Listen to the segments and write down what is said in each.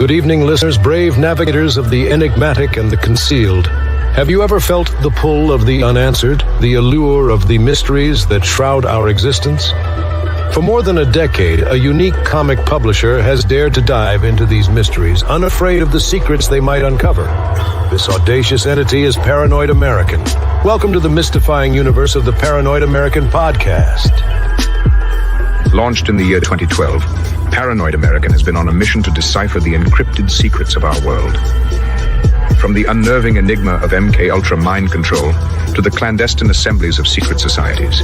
Good evening, listeners, brave navigators of the enigmatic and the concealed. Have you ever felt the pull of the unanswered, the allure of the mysteries that shroud our existence? For more than a decade, a unique comic publisher has dared to dive into these mysteries, unafraid of the secrets they might uncover. This audacious entity is Paranoid American. Welcome to the mystifying universe of the Paranoid American podcast. Launched in the year 2012, Paranoid American has been on a mission to decipher the encrypted secrets of our world. From the unnerving enigma of MK Ultra mind control to the clandestine assemblies of secret societies.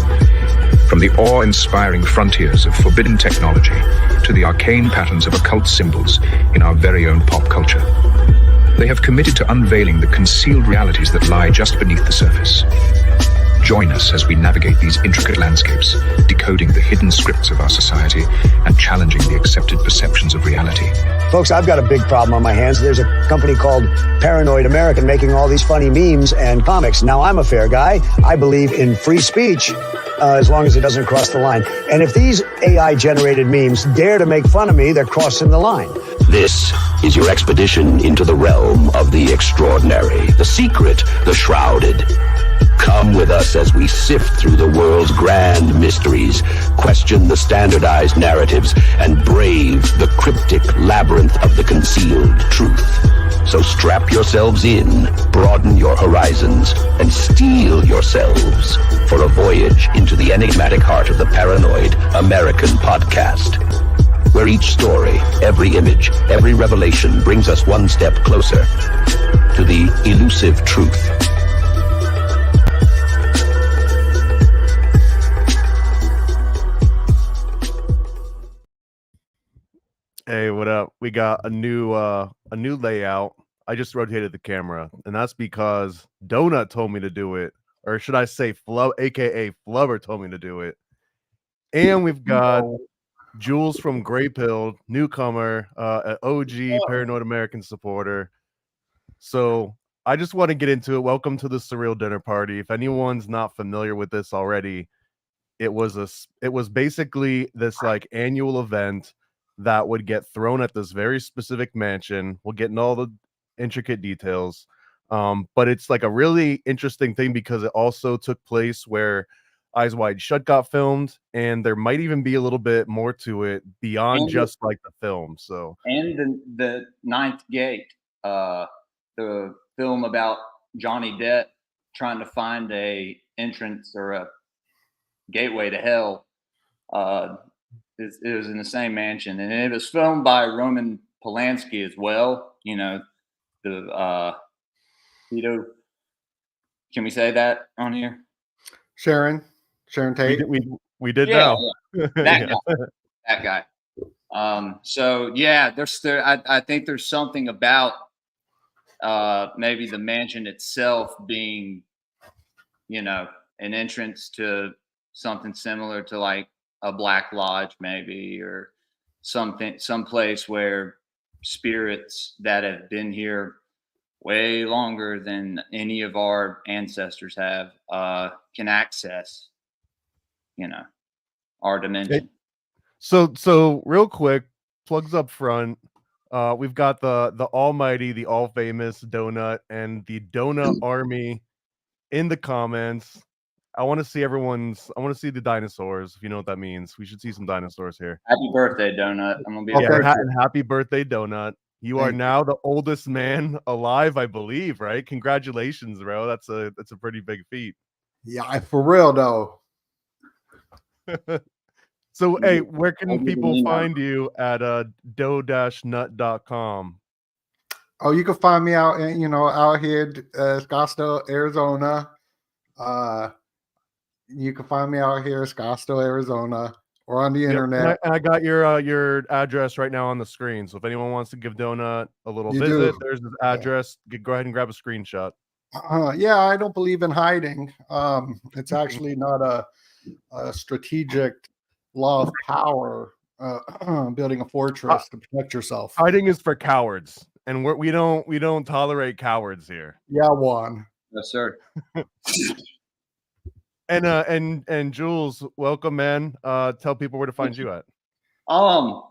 From the awe-inspiring frontiers of forbidden technology to the arcane patterns of occult symbols in our very own pop culture. They have committed to unveiling the concealed realities that lie just beneath the surface. Join us as we navigate these intricate landscapes, decoding the hidden scripts of our society and challenging the accepted perceptions of reality. Folks, I've got a big problem on my hands. There's a company called Paranoid American making all these funny memes and comics. Now, I'm a fair guy. I believe in free speech as long as it doesn't cross the line. And if these AI-generated memes dare to make fun of me, they're crossing the line. This is your expedition into the realm of the extraordinary, the secret, the shrouded. Come with us as we sift through the world's grand mysteries, question the standardized narratives, and brave the cryptic labyrinth of the concealed truth. So strap yourselves in, broaden your horizons, and steel yourselves for a voyage into the enigmatic heart of the Paranoid American podcast, where each story, every image, every revelation brings us one step closer to the elusive truth. Hey, what up? We got a new layout. I just rotated the camera, and that's because Donut told me to do it, or should I say Flub, aka Flubber, told me to do it. And we've got Jules from Grey Pill, newcomer, an OG Paranoid American supporter. So I just want to get into it. Welcome to the Surreal Dinner Party. If anyone's not familiar with this already, it was basically this like annual event that would get thrown at this very specific mansion. We'll get into all the intricate details. But it's like a really interesting thing because it also took place where Eyes Wide Shut got filmed, and there might even be a little bit more to it beyond just like the film. So and the Ninth Gate, the film about Johnny Depp trying to find a entrance or a gateway to hell. It was in the same mansion, and it was filmed by Roman Polanski as well. You know, the Tito. Can we say that on here? Sharon Tate. We did now. Yeah. That guy. So yeah, I think there's something about maybe the mansion itself being, you know, an entrance to something similar to like a Black Lodge maybe, or someplace where spirits that have been here way longer than any of our ancestors have can access, you know, our dimension. So real quick, plugs up front. We've got the almighty, the all famous Donut and the Donut Army in the comments. I want to see the dinosaurs, if you know what that means. We should see some dinosaurs here. Happy birthday, Donut. I'm gonna be happy birthday, Donut. You are now the oldest man alive, I believe, right? Congratulations, bro. That's a pretty big feat. Yeah, for real though. So hey, where can people find you at do-nut.com? Oh, you can find me out here Scottsdale, Arizona. You can find me out here in Scottsdale, Arizona, or on the internet. And I got your address right now on the screen. So if anyone wants to give Donut a little visit, there's his address. Go ahead and grab a screenshot. Yeah, I don't believe in hiding. It's actually not a strategic law of power. Building a fortress to protect yourself. Hiding is for cowards, and we don't tolerate cowards here. Yeah, Juan. Yes, sir. And Jules, welcome, man. Tell people where to find you at. I'm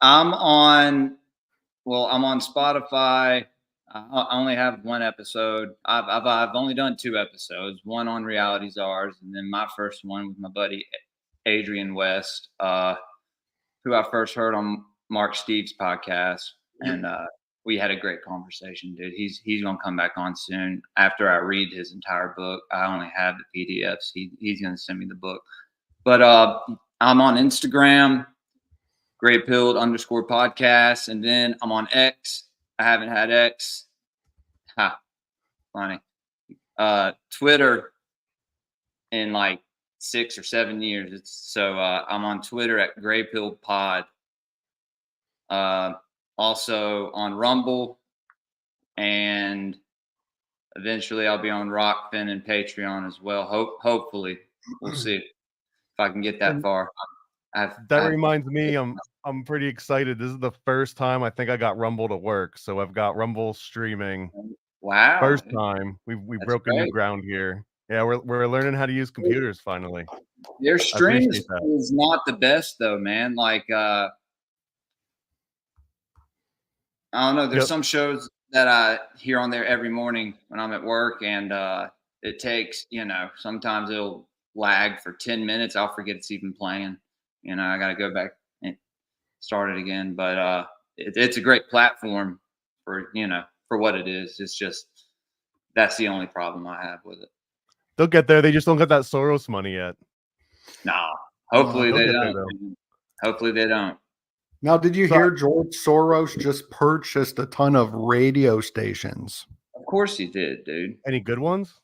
on Well, I'm on Spotify. I only have one episode. I've only done 2 episodes. One on Reality Czars, and then my first one with my buddy Adrian West, who I first heard on Mark Steve's podcast, and we had a great conversation, dude. He's gonna come back on soon after I read his entire book. I only have the PDFs. He's gonna send me the book. But I'm on Instagram, graypilled_podcast, and then I'm on X. I haven't had X. Ha, funny. Twitter in like 6 or 7 years. I'm on Twitter at graypilledpod. Also on Rumble, and eventually I'll be on Rockfin and Patreon as well. Hopefully, we'll see if I can get that far. That reminds me, I'm pretty excited. This is the first time I think I got Rumble to work, so I've got Rumble streaming. Wow, First time we've broken new ground here. Yeah, we're learning how to use computers finally. Your stream is not the best though, man. Like I don't know. There's some shows that I hear on there every morning when I'm at work, and it takes, sometimes it'll lag for 10 minutes. I'll forget it's even playing. I got to go back and start it again. But it's a great platform for what it is. It's just that's the only problem I have with it. They'll get there. They just don't get that Soros money yet. No, hopefully they don't. Hopefully they don't. Now, did you hear George Soros just purchased a ton of radio stations? Of course he did, dude. Any good ones?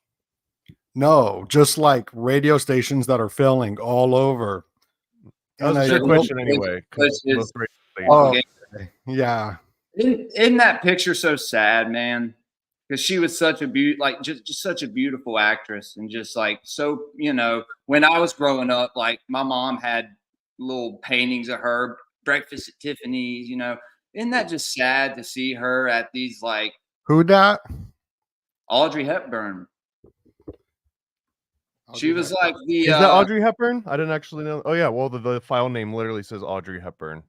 No, just like radio stations that are failing all over. That was a good question anyway. Yeah. Isn't that picture so sad, man? Because she was such a just such a beautiful actress, and just like so, when I was growing up, like my mom had little paintings of her, breakfast at Tiffany's, Isn't that just sad to see her at these like who that? Audrey Hepburn. She was like the. Is that Audrey Hepburn? I didn't actually know. Oh yeah, well the file name literally says Audrey Hepburn.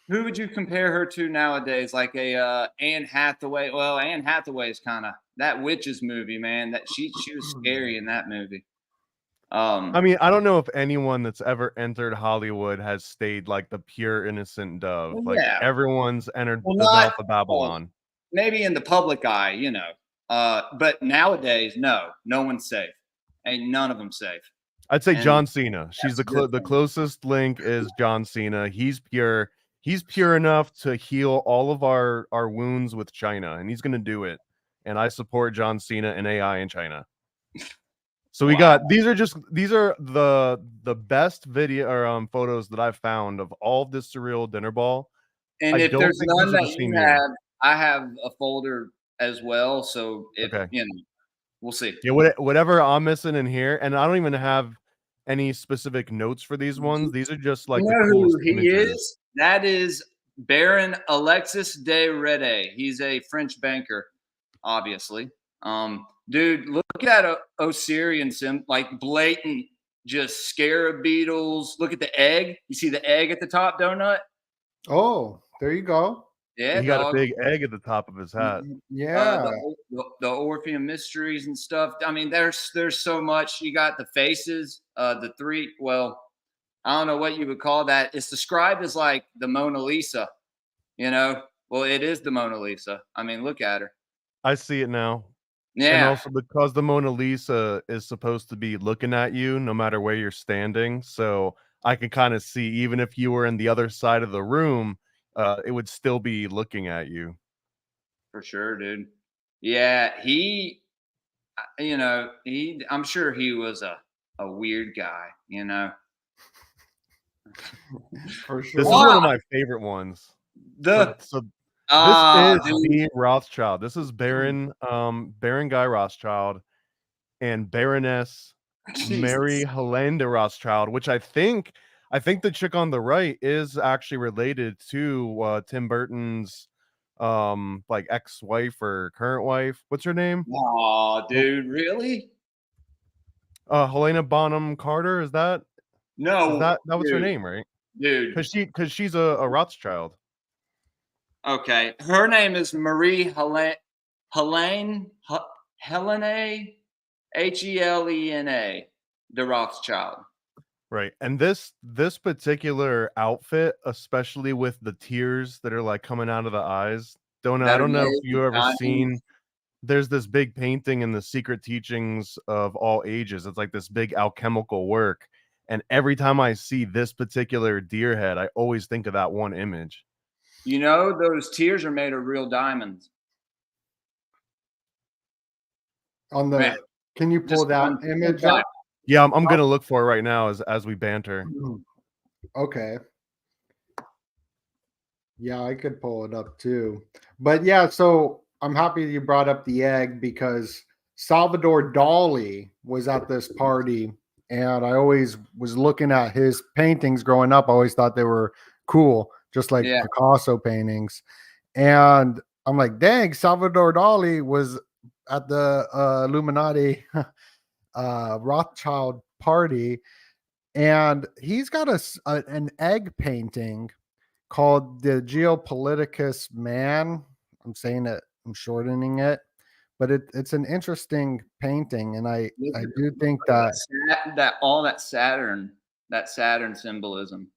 Who would you compare her to nowadays? Like a Anne Hathaway? Well, Anne Hathaway is kind of that Witches movie, man. That she was scary in that movie. I mean, I don't know if anyone that's ever entered Hollywood has stayed like the pure innocent dove. Like everyone's entered the mouth of Babylon. Maybe in the public eye, but nowadays, no one's safe. Ain't none of them safe. I'd say John Cena. She's the closest link is John Cena. He's pure. He's pure enough to heal all of our wounds with China, and he's going to do it. And I support John Cena and AI in China. So we got these are the best video or photos that I've found of all of this Surreal dinner ball. And if there's none that you have, I have a folder as well. So if we'll see. Yeah, whatever I'm missing in here, and I don't even have any specific notes for these ones. These are just like the coolest images. Is. That is Baron Alexis de Rede. He's a French banker, obviously. Dude, look at Osirian like blatant, just scarab beetles. Look at the egg. You see the egg at the top, Donut? Oh, there you go. Yeah, he got a big egg at the top of his hat. Yeah, the Orpheum mysteries and stuff. I mean, there's so much. You got the faces, the three. Well, I don't know what you would call that. It's described as like the Mona Lisa. Well, it is the Mona Lisa. I mean, look at her. I see it now. Yeah. And also because the Mona Lisa is supposed to be looking at you no matter where you're standing, so I can kind of see even if you were in the other side of the room. It would still be looking at you. For sure, dude. Yeah, I'm sure he was a weird guy, For sure. This is one of my favorite ones. This is the Rothschild. This is Baron Guy Rothschild and Baroness Mary Helene de Rothschild, which I think the chick on the right is actually related to Tim Burton's like ex-wife or current wife. What's her name? Oh, dude, really? Helena Bonham Carter, is that? No, that was her name, right? Dude. Because she's a Rothschild. Okay, her name is Marie Helene Helena Helena de Rothschild. Right. And this particular outfit, especially with the tears that are like coming out of the eyes, I That are don't know if made you with ever seen, diamonds. there's this big painting in the Secret Teachings of All Ages. It's like this big alchemical work. And every time I see this particular deer head, I always think of that one image. You know, those tears are made of real diamonds. On Man, the, can you pull just that fun image up? fact. Yeah, I'm gonna look for it right now as we banter. Okay. Yeah, I could pull it up too. But yeah, so I'm happy you brought up the egg because Salvador Dali was at this party, and I always was looking at his paintings growing up. I always thought they were cool, just like Yeah. Picasso paintings. And I'm like, dang, Salvador Dali was at the Illuminati Rothschild party, and he's got an egg painting called the Geopoliticus Man. I'm saying it, I'm shortening it, but it's an interesting painting, and Look I at do think that that all that Saturn symbolism,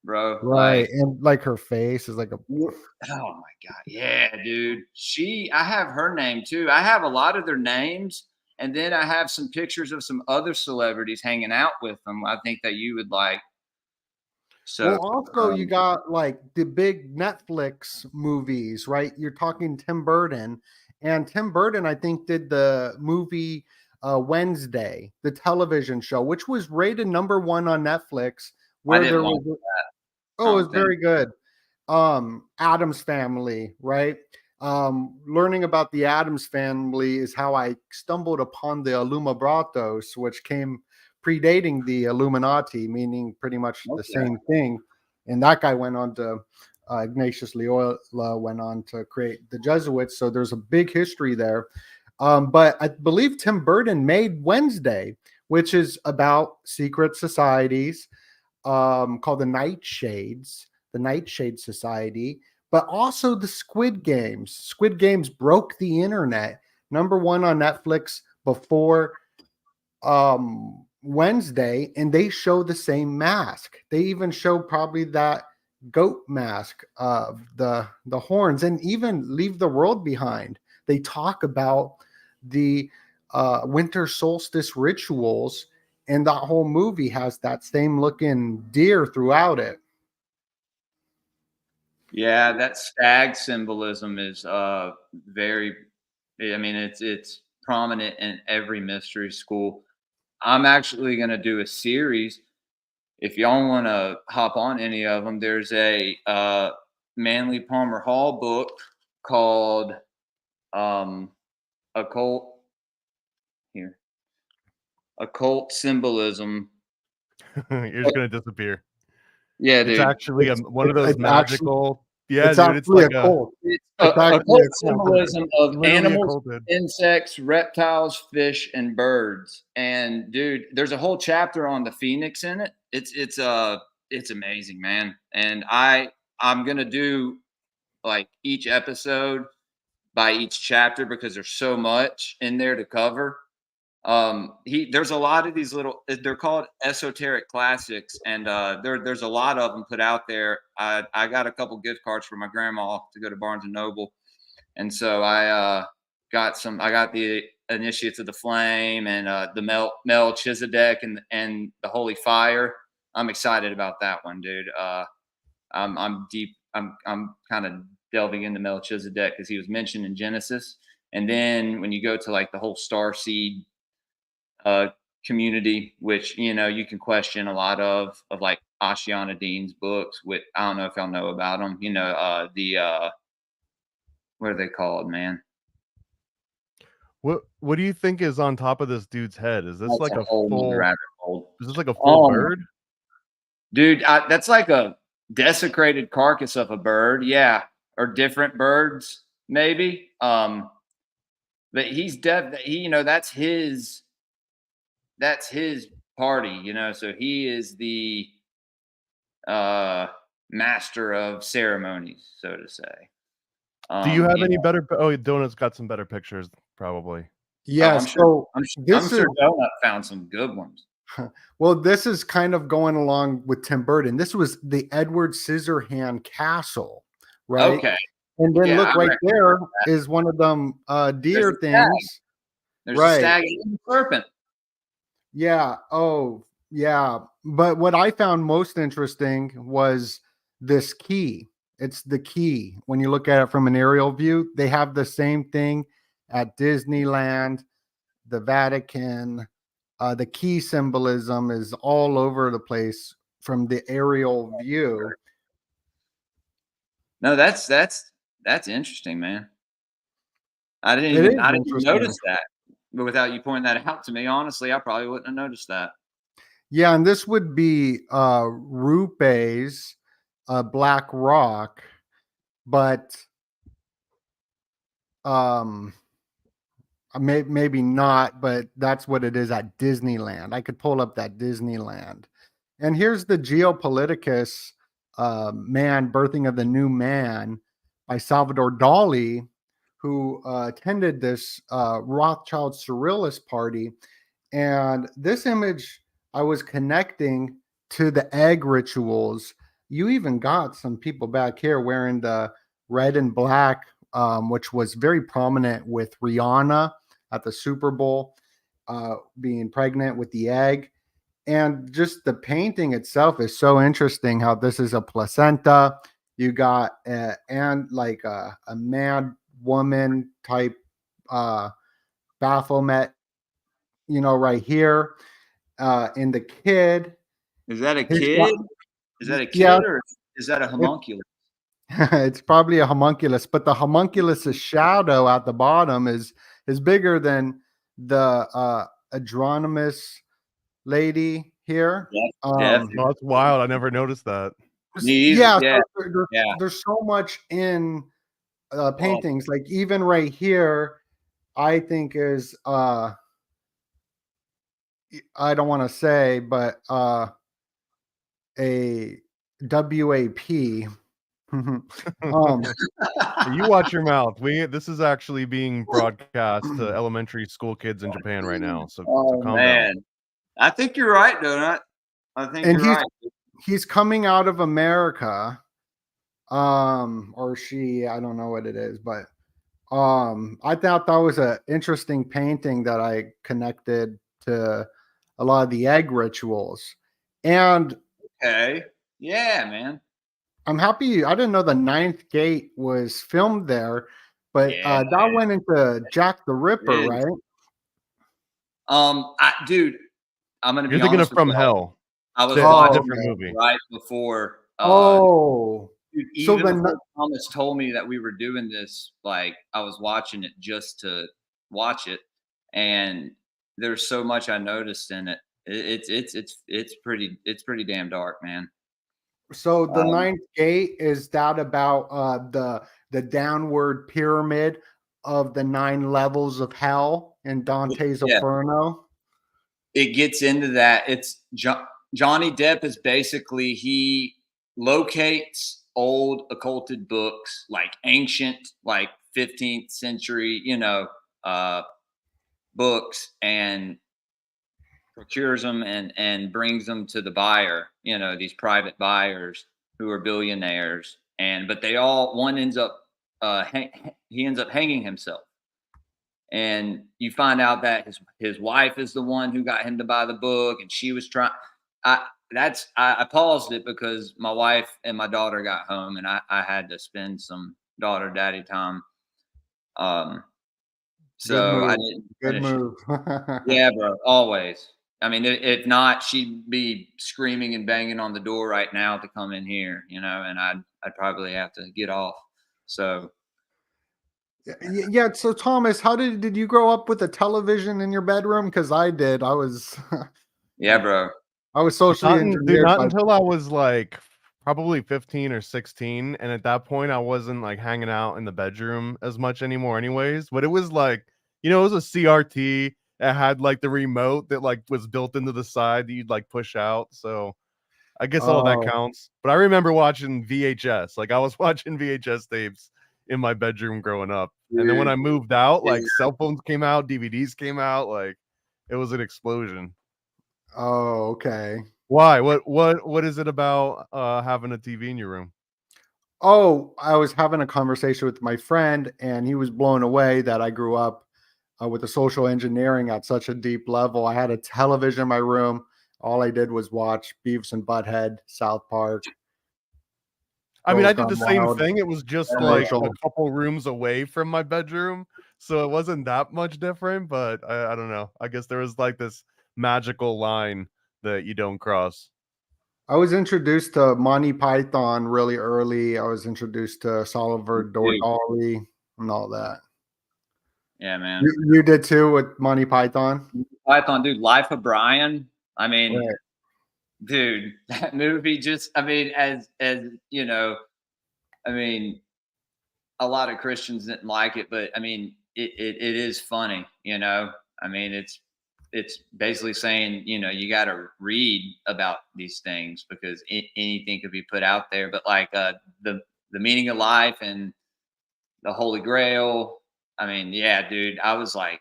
bro. right, Like, and like her face is like a oh my god, yeah, dude. I have her name too. I have a lot of their names, and then I have some pictures of some other celebrities hanging out with them. I think that you would like. So, well. Also, you got like the big Netflix movies, right? You're talking Tim Burton, and Tim Burton, I think, did the movie Wednesday, the television show, which was rated #1 on Netflix, I where didn't there like was I oh, it was don't think. very good. Adams Family, right? Learning about the Adams Family is how I stumbled upon the Illuminabratos, which came predating the Illuminati, meaning pretty much the Okay. same thing. And that guy went on to Ignatius Loyola went on to create the Jesuits. So there's a big history there. But I believe Tim Burton made Wednesday, which is about secret societies called the Nightshade Society, but also the Squid Games. Squid Games broke the internet, #1 on Netflix before Wednesday, and they show the same mask. They even show probably that goat mask of the horns, and even Leave the World Behind. They talk about the winter solstice rituals, and that whole movie has that same looking deer throughout it. Yeah, that stag symbolism is very. I mean, it's prominent in every mystery school. I'm actually going to do a series. If y'all want to hop on any of them, there's a Manly Palmer Hall book called um, Occult here, Occult Symbolism. You're just gonna disappear. Yeah, It's dude. actually one of those It's actually magical. Yeah, it's dude. It's actually like a cult. It's It's actually occult a cult. symbolism of literally animals, occulted. insects, reptiles, fish, and birds. And dude, there's a whole chapter on the phoenix in it. It's amazing, man. And I'm gonna do like each episode by each chapter because there's so much in there to cover. There's a lot of these little, they're called esoteric classics, and there's a lot of them put out there. I got a couple gift cards for my grandma to go to Barnes and Noble, and so I got the Initiates of the Flame and the Melchizedek and the Holy Fire. I'm excited about that one, dude. I'm deep. I'm kind of delving into Melchizedek because he was mentioned in Genesis, and then when you go to like the whole star seed uh, community, which you can question a lot of like Ashiana Dean's books. With I don't know if y'all know about them. What are they called, man? What do you think is on top of this dude's head? Is this That's like a a whole nother full? rabbit hole. Is this like a full bird? Dude, that's like a desecrated carcass of a bird, yeah, or different birds, maybe. But he's that's his party, so he is the uh master of ceremonies, so to say. Do you have any know. better? Oh, Donut's got some better pictures, probably. Yeah, I'm sure. so I'm this sure is Donut found some good ones. well, this is kind of going along with Tim Burton. This was the Edward Scissorhand Castle, right? Okay. And then Yeah, look I right there recognize is one of them There's deer a stag. things. There's a Right. stag and a serpent. Yeah. Oh, yeah. But what I found most interesting was this key. It's the key. When you look at it from an aerial view, they have the same thing at Disneyland, the Vatican. The key symbolism is all over the place from the aerial view. No, that's interesting, man. I didn't It is notice interesting. that. But without you pointing that out to me, honestly, I probably wouldn't have noticed that. Yeah, and this would be Rupe's Black Rock, but maybe not, but that's what it is at Disneyland. I could pull up that Disneyland. And here's the Geopoliticus Man, Birthing of the New Man by Salvador Dali, who attended this Rothschild Surrealist party. And this image, I was connecting to the egg rituals. You even got some people back here wearing the red and black, which was very prominent with Rihanna at the Super Bowl, being pregnant with the egg. And just the painting itself is so interesting how this is a placenta. You got and like a man woman type Baphomet, right here in the kid. Is that a His kid? Is that a kid Yeah, or is that a homunculus? it's probably a homunculus, but the homunculus's shadow at the bottom is bigger than the adronomous lady here. Definitely. Oh, that's wild. I never noticed that. Yeah, Yeah. so Yeah. there's so much in paintings. Like even right here, I think is I don't want to say, but a WAP. You watch your mouth. This is actually being broadcast to elementary school kids in Japan right now. So calm Man, down. I think you're right, Donut. I think And you're right. he's coming out of America, or she, I don't know what it is, but I thought that was an interesting painting that I connected to a lot of the egg rituals. And Okay. Yeah, man. I'm happy. I didn't know the Ninth Gate was filmed there, but Yeah. that went into Jack the Ripper, It is. right? Dude, I'm gonna be You're thinking of honest with From you. Hell. I was It's a watching different it movie. right before. Dude, so Even then before Thomas told me that we were doing this, like I was watching it just to watch it, and there's so much I noticed in it. It's pretty damn dark, man. So the Um, Ninth Gate, is that about the downward pyramid of the 9 levels of hell in Dante's Yeah. Inferno? It gets into that. It's Johnny Depp is basically he locates old occulted books, like ancient, like 15th century, books, and procures them and brings them to the buyer. These private buyers who are billionaires, but they all one ends up he ends up hanging himself. And you find out that his wife is the one who got him to buy the book, and she was trying. I paused it because my wife and my daughter got home, and I had to spend some daughter daddy time. So I didn't Good finish it. move. Yeah, bro, always. I mean, if not, she'd be screaming and banging on the door right now to come in here, and I'd probably have to get off. So. Yeah. So Thomas, how did you grow up with a television in your bedroom? Because I did. I was Yeah, bro. I was socially engineered. Not until I was like probably 15 or 16, and at that point I wasn't like hanging out in the bedroom as much anymore anyways. But it was like, it was a CRT. It had like the remote that like was built into the side that you'd like push out. So I guess all that counts. But I remember watching VHS. Like I was watching VHS tapes in my bedroom growing up. And then when I moved out, like cell phones came out, DVDs came out, like it was an explosion. Oh, okay. Why? What is it about having a TV in your room? Oh, I was having a conversation with my friend, and he was blown away that I grew up with the social engineering at such a deep level. I had a television in my room. All I did was watch Beavis and Butthead, South Park. I mean, I Girls did the Gone same Wild, thing. It was just like a commercial. couple rooms away from my bedroom, so it wasn't that much different. But I don't know. I guess there was like this magical line that you don't cross. I was introduced to Monty Python really early. I was introduced to Salvador Dali and all that. Yeah, man. You did too with Monty Python? Python, dude. Life of Brian. I mean, Right. dude, that movie just. I mean, as you know, I mean, a lot of Christians didn't like it, but I mean, it is funny. You know, I mean, it's basically saying, you know, you got to read about these things because anything could be put out there. But like the meaning of life and the Holy Grail. I mean, yeah, dude, I was like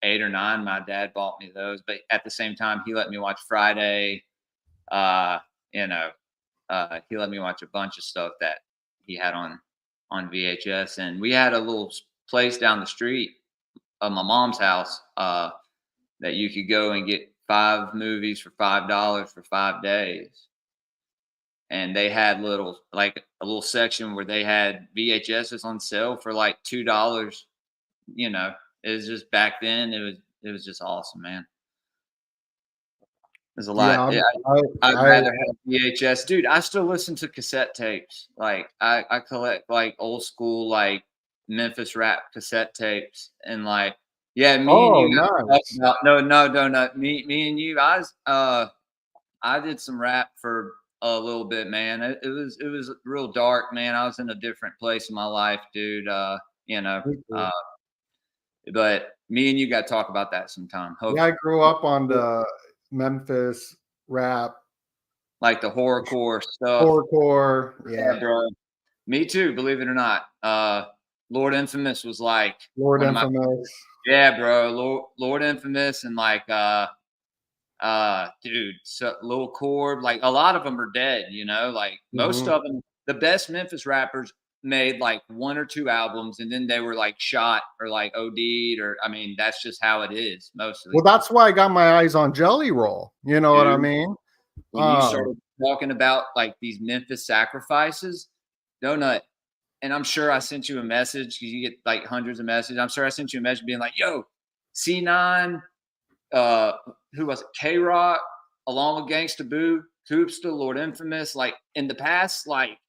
8 or 9. My dad bought me those, but at the same time, he let me watch Friday. You know, he let me watch a bunch of stuff that he had on VHS, and we had a little place down the street of my mom's house that you could go and get 5 movies for $5 for 5 days. And they had like a little section where they had VHSs on sale for like $2. You know, it was just back then. It was just awesome, man. There's a lot. Yeah, Yeah, I'd rather have VHS, dude. I still listen to cassette tapes. Like I collect like old school like Memphis rap cassette tapes, and like yeah, me and you. nice. No. Me and you. I did some rap for a little bit, man. It was real dark, man. I was in a different place in my life, dude. You know, but me and you got to talk about that sometime. Yeah, I grew up on the Memphis rap, like the horrorcore stuff. horrorcore. Yeah, bro. Me too, believe it or not. Lord Infamous was like Lord Infamous. yeah, bro. Lord Infamous and like dude, so Lil Corb, like a lot of them are dead, you know, like most of them, the best Memphis rappers made like 1 or 2 albums and then they were like shot or like OD'd or I mean, that's just how it is mostly. Well, that's why I got my eyes on Jelly Roll. You know what I mean? When you started talking about like these Memphis sacrifices, Donut, and I'm sure I sent you a message because you get like hundreds of messages. I'm sure I sent you a message being like, yo, C9, who was it? K-Rock, along with Gangsta Boo, Koopsta, Lord Infamous, like in the past, like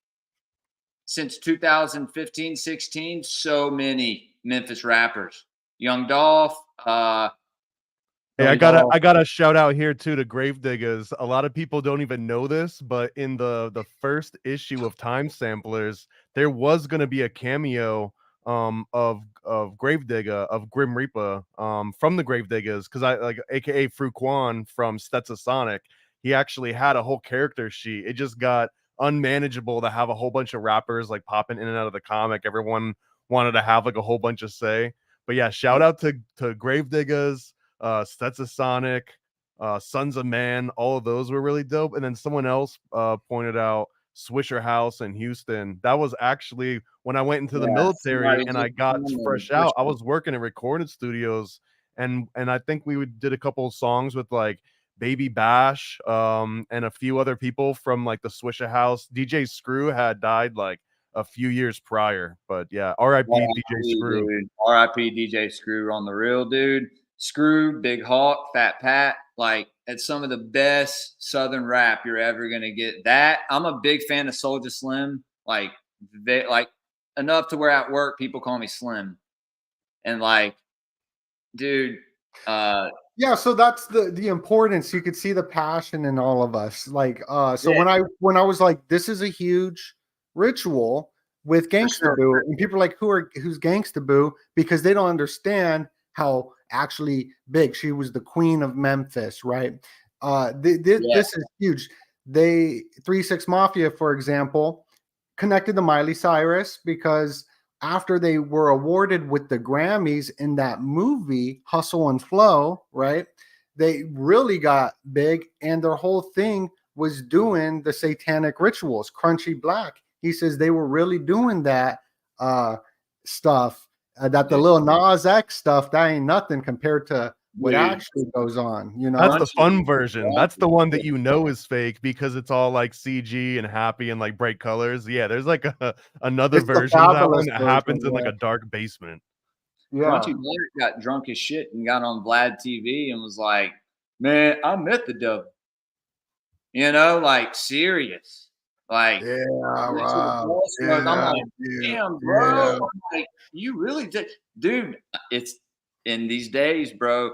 since 2015, 16, so many Memphis rappers. Young Dolph, Hey, I gotta shout out here too to Gravediggers. A lot of people don't even know this, but in the first issue of Time Samplers, there was gonna be a cameo of Gravedigger of Grim Reaper from the Gravediggers because I like aka Fruquan from Stetsasonic. He actually had a whole character sheet. It just got unmanageable to have a whole bunch of rappers like popping in and out of the comic. Everyone wanted to have like a whole bunch of say. But yeah, shout out to Gravediggers, Stetsasonic, Sons of Man. All of those were really dope. And then someone else pointed out Swisher House in Houston. That was actually when I went into the military and I got fresh out. I was working in recording studios, and I think we did a couple of songs with like Baby Bash, and a few other people from like the Swisher House. DJ Screw had died like a few years prior, but yeah, R.I.P. DJ Screw. Dude. R.I.P. DJ Screw on the real, dude. Screw, Big Hawk, Fat Pat, like it's some of the best Southern rap you're ever gonna get. That I'm a big fan of Soulja Slim, like enough to where at work people call me Slim, and like, dude, yeah, so that's the importance. You could see the passion in all of us. Like, so Yeah. when I was like, this is a huge ritual with Gangsta Boo, and people are like, who's Gangsta Boo? Because they don't understand how actually big she was, the queen of Memphis, right? This is huge. 3 6 Mafia, for example, connected to Miley Cyrus because after they were awarded with the Grammys in that movie, Hustle and Flow, right? They really got big, and their whole thing was doing the satanic rituals, Crunchy Black. He says they were really doing that stuff, that the little Nas X stuff, that ain't nothing compared to what actually goes on, you know? That's the fun Crunchy. version. That's the one that you know is fake because it's all like CG and happy and like bright colors. Yeah, there's like another It's the version of that one fabulous that version, happens in like yeah. a dark basement. Yeah. Crunchy Black got drunk as shit and got on Vlad TV and was like, "Man, I met the devil." You know, like serious. Like Yeah, went to the Rob. crossroads. I'm Yeah, like, dude. damn, bro. Yeah. I'm like, you really did, dude. It's in these days, bro.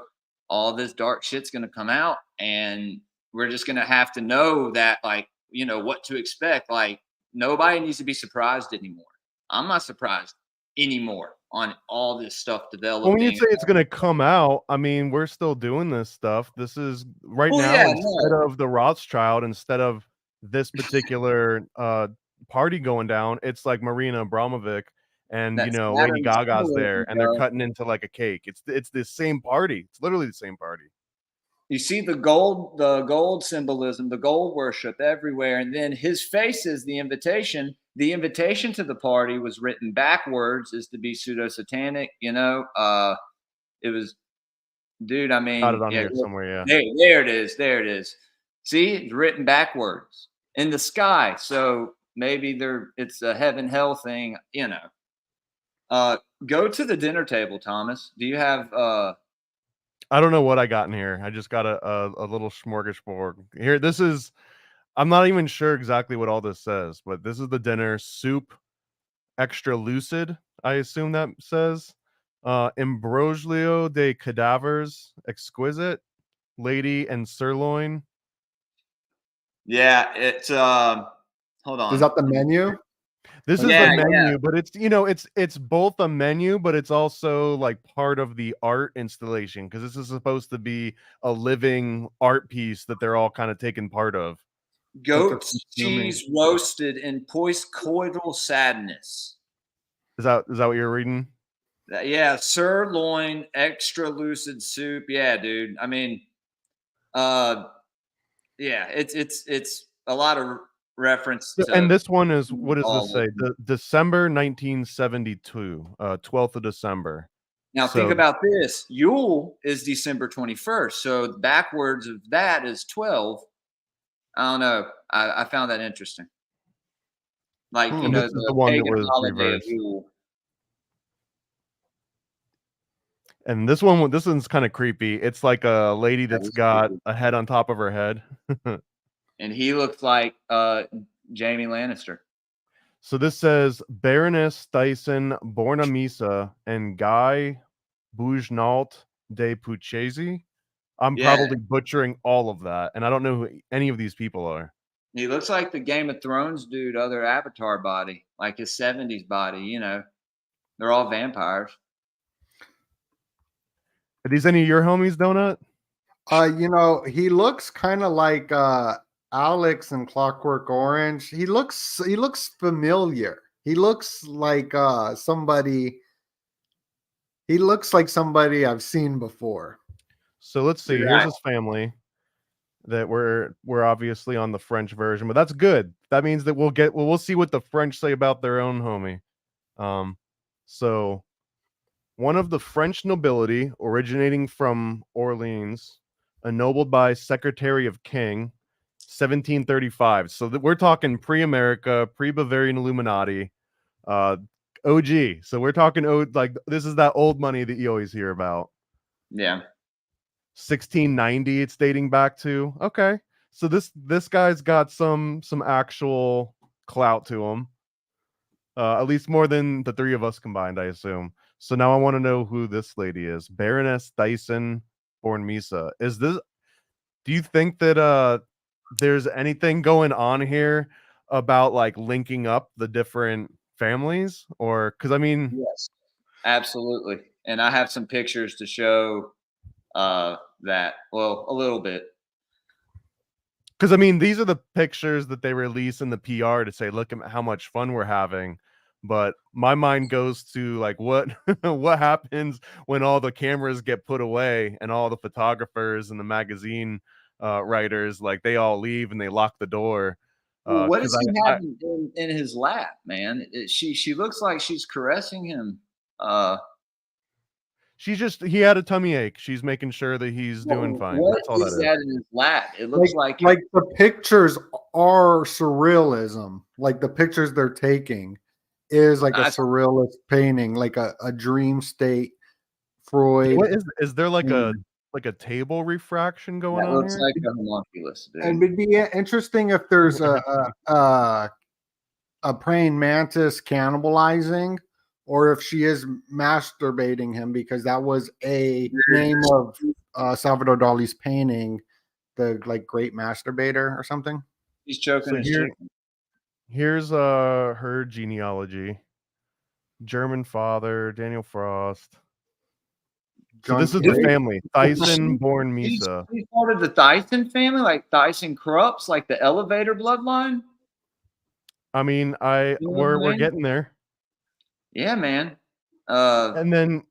All this dark shit's gonna come out, and we're just gonna have to know that, like, you know, what to expect. Like, nobody needs to be surprised anymore. I'm not surprised anymore on all this stuff Well, when you developing. say it's gonna come out, I mean, we're still doing this stuff. This is right Well, now, yeah, instead no, of the Rothschild, instead of this particular party going down, it's like Marina Abramovic and that Lady Saturn Gaga's symbolism, there, and they're bro. cutting into like a cake. It's the same party. It's literally the same party. You see the gold symbolism, the gold worship everywhere, and then his face is the invitation. The invitation to the party was written backwards, is to be pseudo satanic. It was, dude. I Got it mean, on yeah, here somewhere. Yeah. there it is, there it is. See, it's written backwards in the sky. So maybe it's a heaven hell thing. Go to the dinner table, Thomas. Do you have I don't know what I got in here. I just got a little smorgasbord. Here, this is I'm not even sure exactly what all this says, but this is the dinner: soup, extra lucid, I assume that says. Imbroglio de cadavers, exquisite, lady and sirloin. yeah, it's hold Is on. that the menu? This is the Yeah, yeah. menu, but it's both a menu, but it's also like part of the art installation because this is supposed to be a living art piece that they're all kind of taking part of. That they're Goat's consuming. cheese roasted in postcoital sadness. Is that what you're reading? Yeah, sirloin, extra lucid soup. Yeah, dude. I mean, uh, yeah, it's a lot of reference And to this one is, what does this all of say? them. December 1972, 12th of December. Now think So about this. Yule is December 21st, so backwards of that is 12. I don't know. I found that interesting. Like, Hmm. this is the the one that pagan was holiday of reversed. Yule. And this one's kind of creepy. It's like a lady That that's is got creepy. a head on top of her head. And he looks like Jamie Lannister. So this says Baroness Dyson Bornamisa and Guy Bougenault de Puchesi. I'm Yeah, probably butchering all of that, and I don't know who any of these people are. he looks like the Game of Thrones dude, other Avatar body, like his 70s body. They're all vampires. Are these any of your homies, Donut? He looks kind of like Alex in Clockwork Orange. He looks familiar. He looks like somebody. He looks like somebody I've seen before. So let's see. You're Here's right. his family. That we're obviously on the French version, but that's good. That means that we'll see what the French say about their own homie. So one of the French nobility originating from Orleans, ennobled by Secretary of King, 1735. So we're talking pre-America, pre-Bavarian Illuminati, OG. So we're talking like this is that old money that you always hear about. Yeah. 1690 it's dating back to. Okay. So this guy's got some actual clout to him. At least more than the three of us combined, I assume. So now I want to know who this lady is. Baroness Dyson Bornmisa. Do you think that there's anything going on here about like linking up the different families? Or because I mean, Yes. Absolutely. And I have some pictures to show that. Well, a little bit. these are the pictures that they release in the PR to say, look at how much fun we're having. But my mind goes to like what what happens when all the cameras get put away and all the photographers and the magazine writers, like they all leave and they lock the door. Well, what Because does he I have in his lap, man? She looks like she's caressing him. Uh, he had a tummy ache. She's making sure that he's doing fine. what That's all that is is. that in his lap? It looks like Like the pictures are surrealism. Like the pictures they're taking is like a I- surrealist painting, like a dream state. Freud. What is there like Mm. a table refraction going that on looks here? like a homunculus, dude. And it'd be interesting if there's a praying mantis cannibalizing, or if she is masturbating him, because that was a name of Salvador Dali's painting, the like Great Masturbator or something. He's choking So his here, chicken. here's her genealogy. German father, Daniel Frost. So this is the Drake. family. Thyssen born He's Misa. part of the Thyssen family, like Thyssen Krups, like the elevator bloodline. I mean, You know what I we're mean? getting there. Yeah, man. And then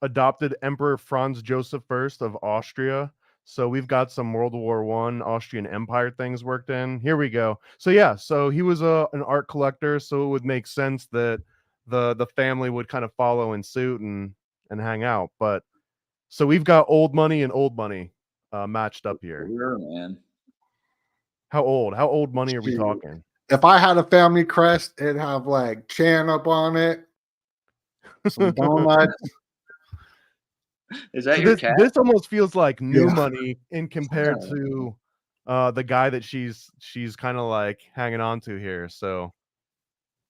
adopted Emperor Franz Joseph I of Austria. So we've got some World War I Austrian Empire things worked in. Here we go. So yeah, so he was an art collector, so it would make sense that the family would kind of follow in suit and hang out. But so we've got old money and old money matched up here. Sure, man. How old money are we talking? If I had a family crest, it'd have like Chan up on it, some donuts. Is that So your cat? this almost feels like new Yeah. money in compared to the guy that she's kind of like hanging on to here. So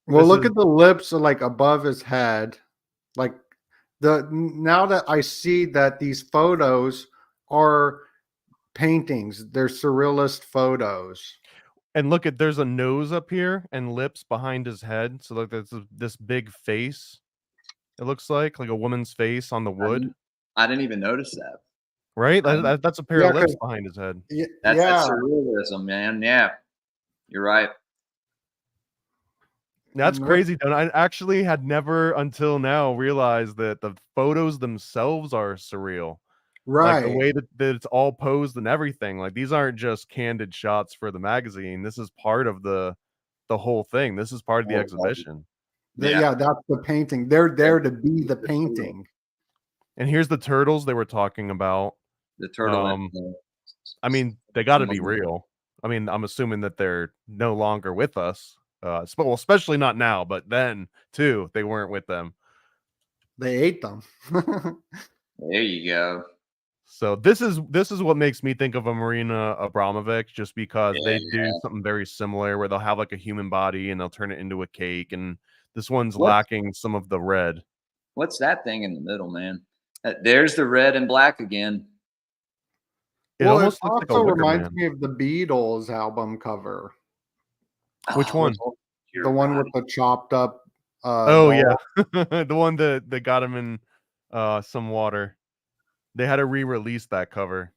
Well, this look is- at the lips are like above his head. Like now that I see that these photos are paintings, they're surrealist photos. and look at there's a nose up here and lips behind his head. So like there's this big face. It looks like a woman's face on the wood, I didn't even notice that. right? That's a pair Yeah, of lips 'cause- behind his head. That's yeah, surrealism, man. Yeah, you're right. That's Nope. crazy, Don. I actually had never until now realized that the photos themselves are surreal. Like the right. way that it's all posed and everything. Like these aren't just candid shots for the magazine. This is part of the whole thing. This is part of the Oh, exhibition. Yeah, that's the painting. They're there to be the painting. And here's the turtles they were talking about. The turtle. I mean, they got to be real. I mean, I'm assuming that they're no longer with us. Well, especially not now, but then too, they weren't with them. They ate them. There you go. So this is what makes me think of a Marina Abramovic, just because they do something very similar where they'll have like a human body and they'll turn it into a cake, and this one's lacking some of the red. What's that thing in the middle, man? There's the red and black again. It Well, it almost looks like a also Wicker reminds Man. me of the Beatles album cover. Which one? The one with the chopped up. Oh doll. yeah, the one that got him in some water. They had to re-release that cover.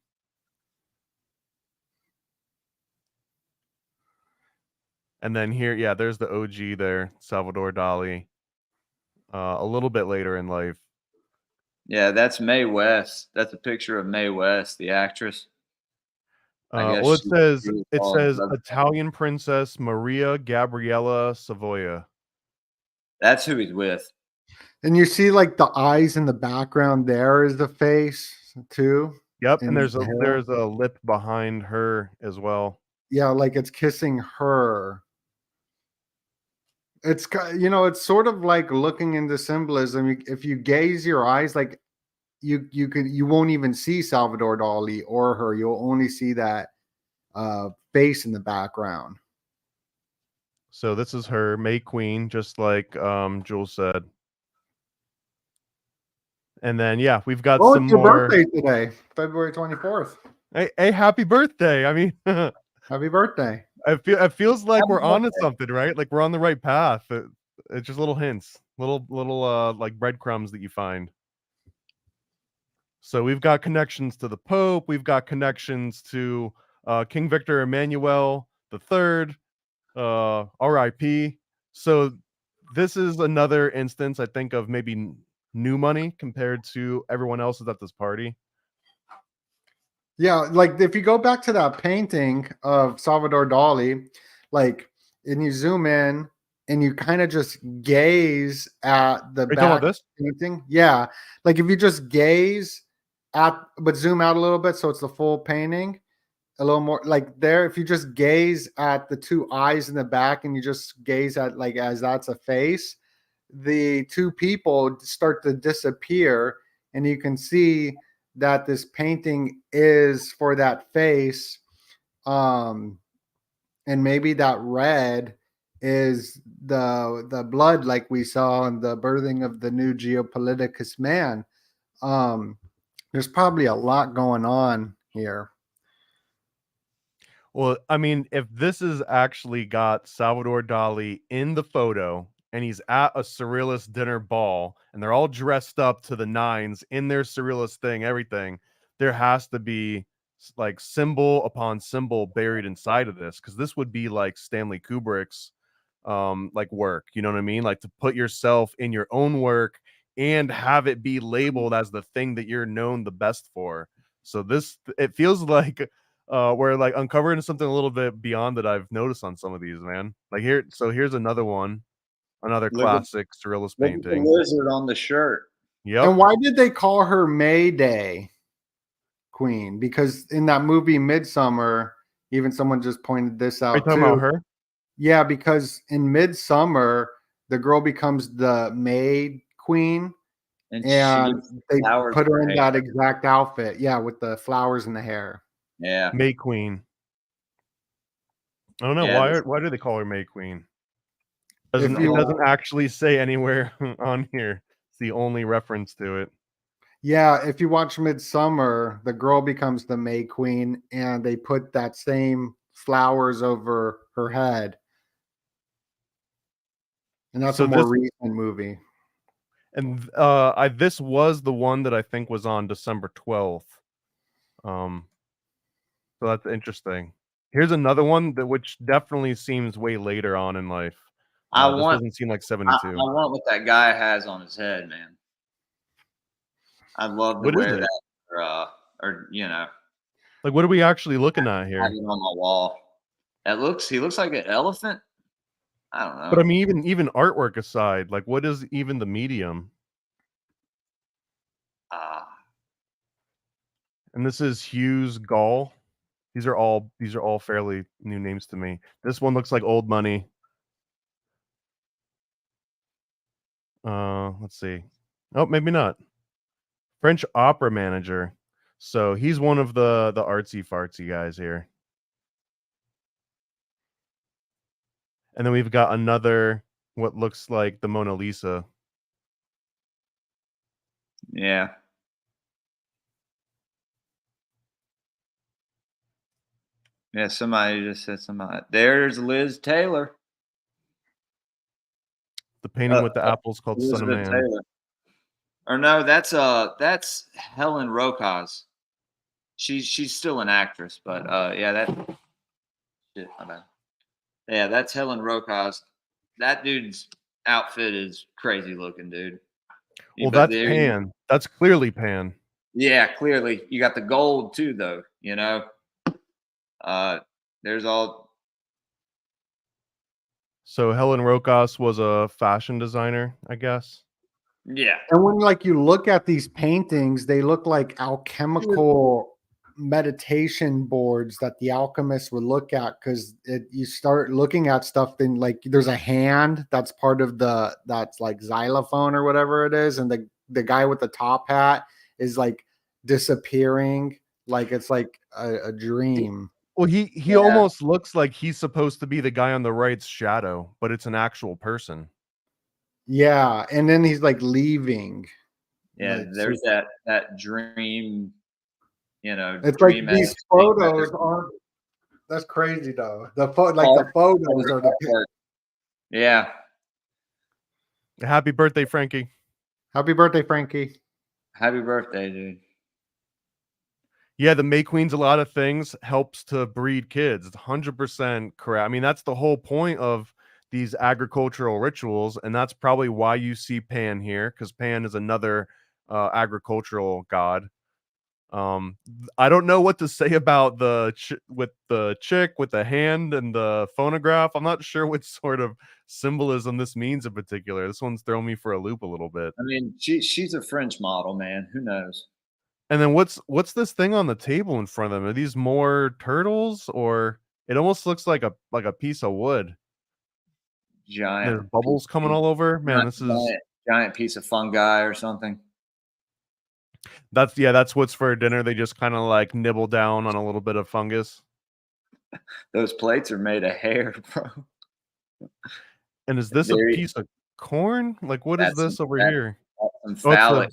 And then here, yeah, there's the OG there, Salvador Dali. A little bit later in life. Yeah, that's Mae West. That's a picture of Mae West, the actress. Well, it says Italian Italian Princess Maria Gabriella Savoia. That's who he's with. And you see like the eyes in the background. There is the face too. Yep, and in there's the hair. there's a lip behind her as well. Yeah, like it's kissing her. It's it's sort of like looking into symbolism. If you gaze your eyes, like you won't even see Salvador Dali or her. You'll only see that face in the background. So this is her, May Queen, just like Jules said. And then yeah, we've got some It's your more. birthday today, February 24th. Hey, happy birthday! I mean, Happy birthday. it feels like we're on to birthday. something, right? Like we're on the right path. It's just little hints, little like breadcrumbs that you find. So we've got connections to the Pope. We've got connections to King Victor Emmanuel III, R.I.P. So this is another instance, I think, of maybe new money compared to everyone else's at this party. Yeah, like if you go back to that painting of Salvador Dali, like, and you zoom in and you kind of just gaze at the Are you talking about back this? painting. Yeah, like if you just gaze at, but zoom out a little bit so it's the full painting, a little more like there. If you just gaze at the two eyes in the back and you just gaze at like as that's a face, the two people start to disappear, and you can see that this painting is for that face. um and maybe that red is the blood, like we saw in the birthing of the new geopoliticus man. There's probably a lot going on here. Well, I mean, if this is actually got Salvador Dali in the photo and he's at a surrealist dinner ball and they're all dressed up to the nines in their surrealist thing, everything, there has to be like symbol upon symbol buried inside of this, because this would be like Stanley Kubrick's like work, you know what I mean? Like to put yourself in your own work and have it be labeled as the thing that you're known the best for. So this, it feels like we're like uncovering something a little bit beyond that I've noticed on some of these, man. Like here, so here's another one, another classic surrealist Look at the painting. lizard on the shirt. Yep. And why did they call her Mayday Queen? Because in that movie Midsummer, even someone just pointed this Are you out talking too. about her? Yeah, because in Midsummer, the girl becomes the Maid Queen, And and she they flowers put her in in her that hair. exact outfit. Yeah, with the flowers in the hair. Yeah. May Queen. I don't know Yeah, why do they call her May Queen? If It you, doesn't actually say anywhere on here. It's the only reference to it. yeah, if you watch Midsummer, the girl becomes the May Queen, and they put that same flowers over her head. And that's So a more this, recent movie. and this was the one that I think was on December 12th. So that's interesting. Here's another one that which definitely seems way later on in life. This doesn't seem like I 72. want what that guy has on his head, man. I'd love to What is wear it? that, or you know, Like, what are we actually looking at have here? it on my wall. He looks like an elephant. I don't But I know. mean, even artwork aside, like, what is even the medium? Uh, And this is Hughes Gall. These are all fairly new names to me. This one looks like old money. Let's see. Oh, maybe not. French opera manager. So he's one of the artsy fartsy guys here. And then we've got another what looks like the Mona Lisa. yeah. Yeah, somebody just said somebody. There's Liz Taylor. The painting with the apples called Son of Elizabeth Man. Taylor. Or no, that's Helen Rokas. She's still an actress, but yeah, that shit, my bad. Yeah, that's Helen Rokas. That dude's outfit is crazy looking, dude. Well, But that's Pan. That's clearly Pan. yeah, clearly you got the gold too, though. You know, there's all. So Helen Rokas was a fashion designer, I guess. Yeah, And when like you look at these paintings, they look like alchemical meditation boards that the alchemists would look at, because you start looking at stuff, then like there's a hand that's part of that's like xylophone or whatever it is, and the guy with the top hat is like disappearing, like it's like a dream. Well, he almost looks like he's supposed to be the guy on the right's shadow, but it's an actual person. Yeah, and then he's like leaving. yeah. Like, There's that dream. You know, it's like dream these esque thing that photos they're- aren't. That's crazy though. The photos are the. Yeah, Happy birthday, Frankie. Happy birthday, Frankie. happy birthday, dude. Yeah, the May Queen's a lot of things helps to breed kids. It's 100% correct. I mean, that's the whole point of these agricultural rituals, and that's probably why you see Pan here, because Pan is another agricultural god. I don't know what to say about with the chick with the hand and the phonograph. I'm not sure what sort of symbolism this means in particular. This one's thrown me for a loop a little bit. I mean, she's a French model, man. Who knows? And then what's this thing on the table in front of them? Are these more turtles, or it almost looks like a piece of wood? Giant There's bubbles coming all over. Man, this is giant piece of fungi or something. that's what's for dinner. They just kind of like nibble down on a little bit of fungus. Those plates are made of hair, bro. And is this a piece of corn? Like, what is this over here? That's some phallic.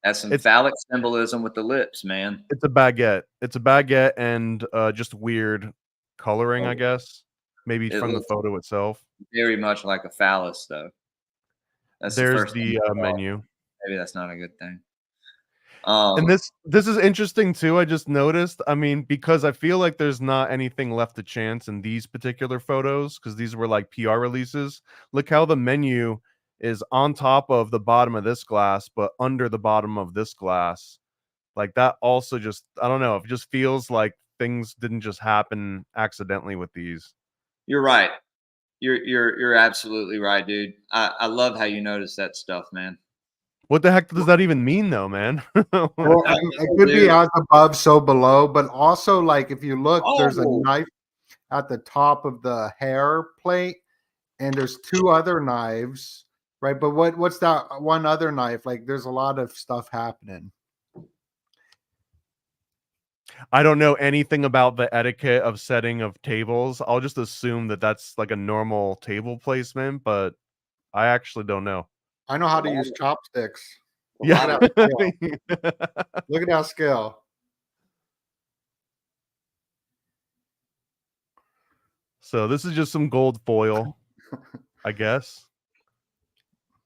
That's some phallic symbolism with the lips, man. It's a baguette. It's a baguette and just weird coloring, I guess. Maybe from the photo itself. Very much like a phallus, though. There's the menu. Maybe that's not a good thing. And this is interesting too. I just noticed. I mean, because I feel like there's not anything left to chance in these particular photos, because these were like PR releases. Look how the menu is on top of the bottom of this glass, but under the bottom of this glass. Like that also just, I don't know. It just feels like things didn't just happen accidentally with these. You're right. You're absolutely right, dude. I love how you notice that stuff, man. What the heck does that even mean, though, man? Well, it could be as above, so below, but also, like, if you look, there's a knife at the top of the hair plate, and there's two other knives, right? But what's that one other knife? Like, there's a lot of stuff happening. I don't know anything about the etiquette of setting of tables. I'll just assume that that's like a normal table placement, but I actually don't know. I know how to use chopsticks. Yeah. Look at that scale. So this is just some gold foil, I guess.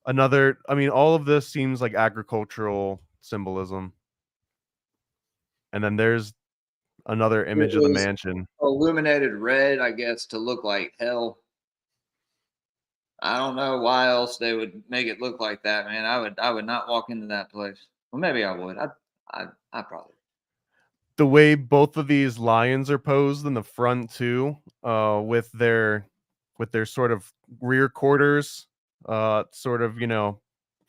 Another, I mean, all of this seems like agricultural symbolism. And then there's another image of the mansion. Illuminated red, I guess, to look like hell. I don't know why else they would make it look like that, man. I would not walk into that place. Well, maybe I would. I probably. The way both of these lions are posed in the front too, with their sort of rear quarters, sort of, you know,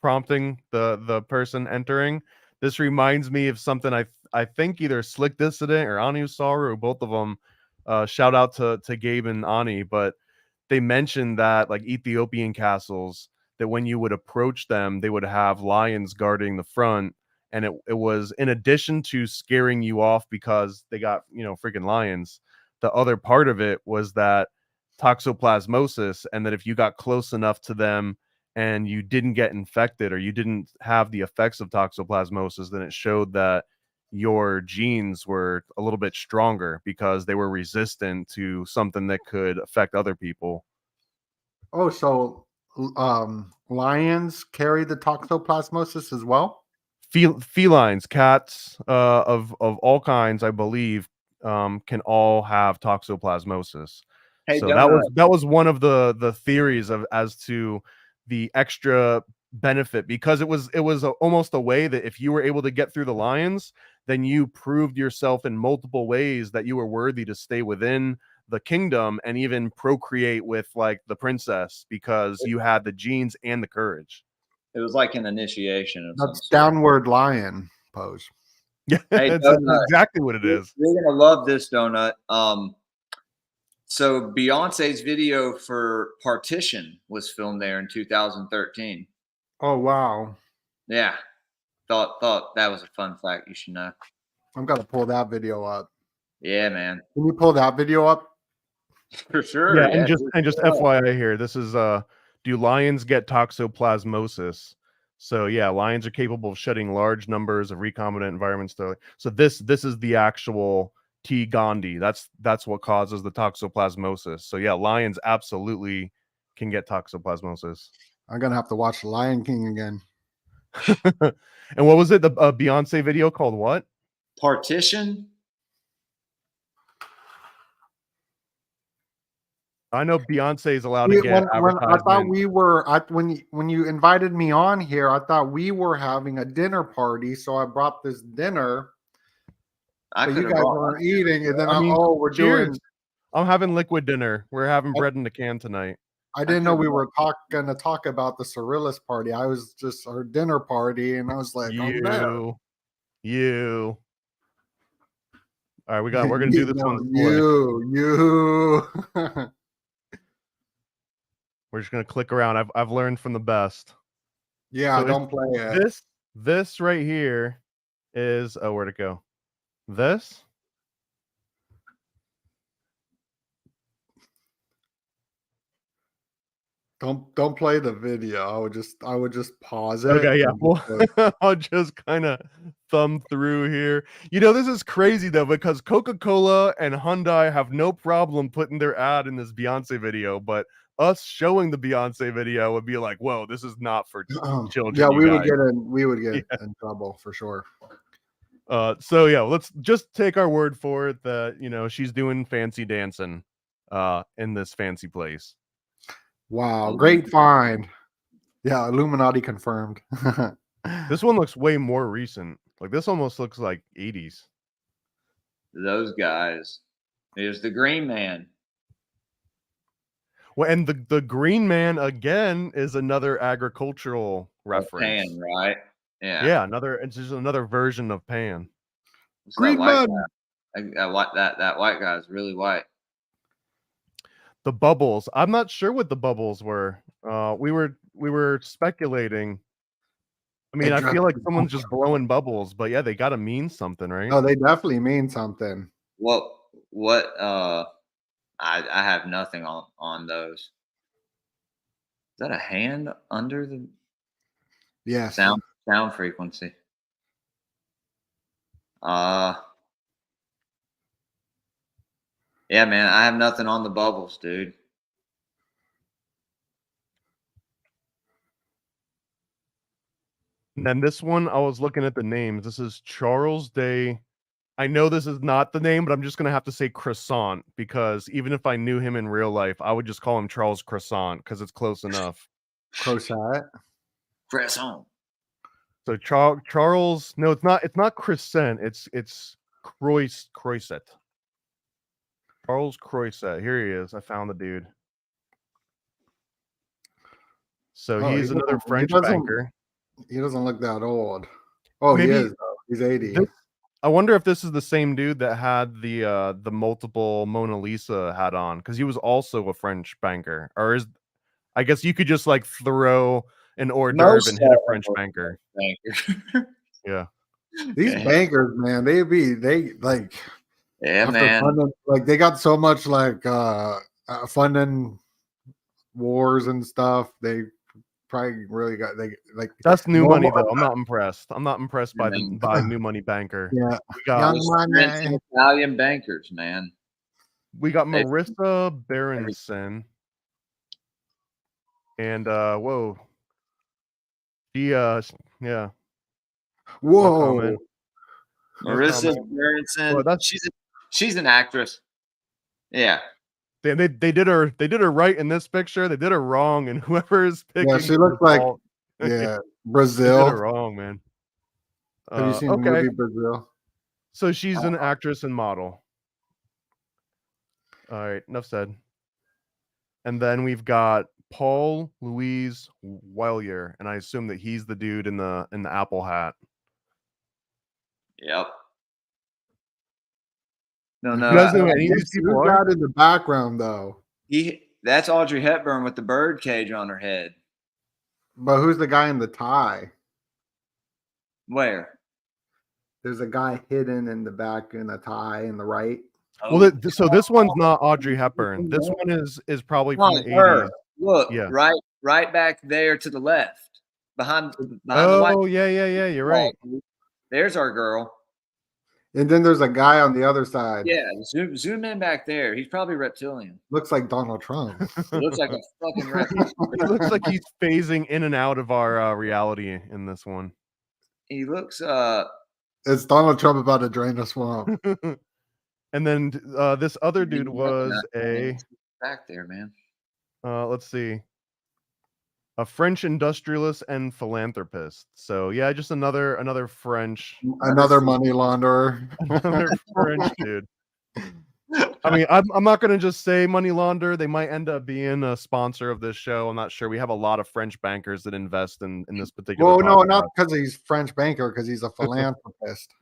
prompting the person entering. This reminds me of something I think either Slick Dissident or Anu Saru, both of them. Shout out to Gabe and Ani, but they mentioned that like Ethiopian castles, that when you would approach them, they would have lions guarding the front. And it was, in addition to scaring you off because they got, you know, freaking lions, the other part of it was that toxoplasmosis, and that if you got close enough to them and you didn't get infected or you didn't have the effects of toxoplasmosis, then it showed that your genes were a little bit stronger because they were resistant to something that could affect other people. Oh, so lions carry the toxoplasmosis as well? Felines, cats of all kinds, I believe, can all have toxoplasmosis. Hey, so that was one of the theories of as to the extra benefit, because it was almost a way that if you were able to get through the lions, then you proved yourself in multiple ways that you were worthy to stay within the kingdom and even procreate with like the princess, because you had the genes and the courage. It was like an initiation. That's downward lion pose. Yeah, hey, that's exactly what it is. You're gonna love this, Donut. So Beyonce's video for Partition was filmed there in 2013. Oh wow. Yeah. Thought that was a fun fact you should know. I'm gonna pull that video up. Yeah, man. Can you pull that video up? For sure. Yeah, and just FYI here, this is do lions get toxoplasmosis? So yeah, lions are capable of shedding large numbers of recombinant environments. So this is the actual T. Gandhi. That's what causes the toxoplasmosis. So yeah, lions absolutely can get toxoplasmosis. I'm gonna have to watch The Lion King again. And what was it? The Beyonce video called what? Partition. I know Beyonce is allowed to get When I thought advertisement. we were when you invited me on here, I thought we were having a dinner party, so I brought this dinner, I but could you have guys brought. weren't eating, and then I mean, we're cheers. doing. I'm having liquid dinner. We're having bread in the can tonight. I didn't know could've we were going to talk about the Surrealist party. I was just our dinner party, and I was like, I'm there. You. All right, we're gonna do this one. You. We're just gonna click around. I've learned from the best. Yeah, So don't play it. This right here is where'd it go? This. Don't play the video. I would just pause it. Okay, yeah. and Well, just I'll just kind of thumb through here. You know, this is crazy though, because Coca-Cola and Hyundai have no problem putting their ad in this Beyonce video, but us showing the Beyonce video would be like, whoa, this is not for children. yeah, you guys. we would get Yeah. in trouble for sure. So yeah, let's just take our word for it that, you know, she's doing fancy dancing in this fancy place. Wow, great find. Yeah, Illuminati confirmed. This one looks way more recent. Like this almost looks like 80s. Those guys. Here's the Green Man. Well, and the Green Man again is another agricultural reference. Pan, right? Yeah. Yeah, it's just another version of Pan. What's that Green white Man. guy? That white guy is really white. The bubbles. I'm not sure what the bubbles were. We were speculating. I mean, I feel like someone's just blowing bubbles, but yeah, they got to mean something, right? Oh, they definitely mean something. What I have nothing on those. Is that a hand under the Yes. sound frequency? Yeah, man, I have nothing on the bubbles, dude. And then this one, I was looking at the names. This is Charles Day. I know this is not the name, but I'm just gonna have to say Croissant because even if I knew him in real life, I would just call him Charles Croissant because it's close enough. Croissant. Croissant. So Charles, no, it's not Croissant. It's Croisset. Charles Croisset. Here he is. I found the dude. So he's another French banker. He doesn't look that old. Oh, Maybe, he is though. He's 80. I wonder if this is the same dude that had the multiple Mona Lisa hat on, because he was also a French banker. Or I guess you could just like throw an hors d'oeuvre and hit a French banker. Yeah. These bankers, man, they like yeah, man. Funding, like they got so much like funding wars and stuff. They probably really got like that's new money though. I'm not impressed. I'm not impressed by New Money Banker. Yeah, we got Young Money. Italian bankers, man. We got Marissa Berenson, and whoa, she yeah. Whoa, Marissa Berenson. Whoa, she's an actress. Yeah. They did her right in this picture. They did her wrong, and whoever is picking. Yeah, she looks like Brazil. They did her wrong, man. Have you seen the movie Brazil? So she's an actress and model. All right, enough said. And then we've got Paul Louise Willier, and I assume that he's the dude in the Apple hat. Yep. No. You guys know any of these people are? In the background though. That's Audrey Hepburn with the bird cage on her head. But who's the guy in the tie? Where? There's a guy hidden in the back in the tie in the right. Well, so this one's not Audrey Hepburn. This one is probably from the 80s. Look, yeah. right back there to the left, behind the white. Oh, yeah. You're right. There's our girl. And then there's a guy on the other side. Yeah, zoom in back there. He's probably reptilian. Looks like Donald Trump. He looks like a fucking reptilian. He looks like he's phasing in and out of our reality in this one. He looks it's Donald Trump about to drain a swamp. And then this other dude was a back there, man. Let's see. A French industrialist and philanthropist. So yeah, just another French, Another money launderer. another French dude. I mean, I'm not gonna just say money launder. They might end up being a sponsor of this show. I'm not sure. We have a lot of French bankers that invest in this particular. Well, no, podcast. not because he's French banker, because he's a philanthropist.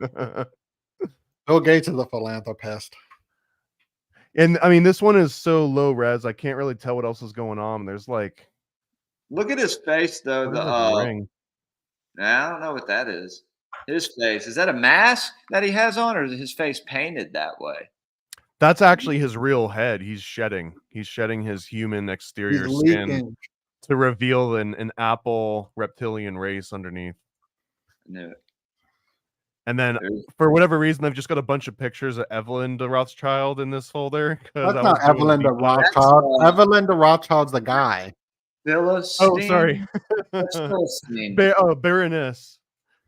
Bill Gates is a philanthropist. And I mean, this one is so low res. I can't really tell what else is going on. There's like, Look at his face, though. what is this ring? I don't know what that is. His face, is that a mask that he has on, or is his face painted that way? That's actually his real head. He's shedding his human exterior He's skin leaking. to reveal an apple reptilian race underneath. I knew it. And then There's- for whatever reason, I've just got a bunch of pictures of Evelyn de Rothschild in this folder. That's not Evelyn de Rothschild. Evelyn de Rothschild's the guy. Philistine. Oh, sorry. That's Philistine. Baroness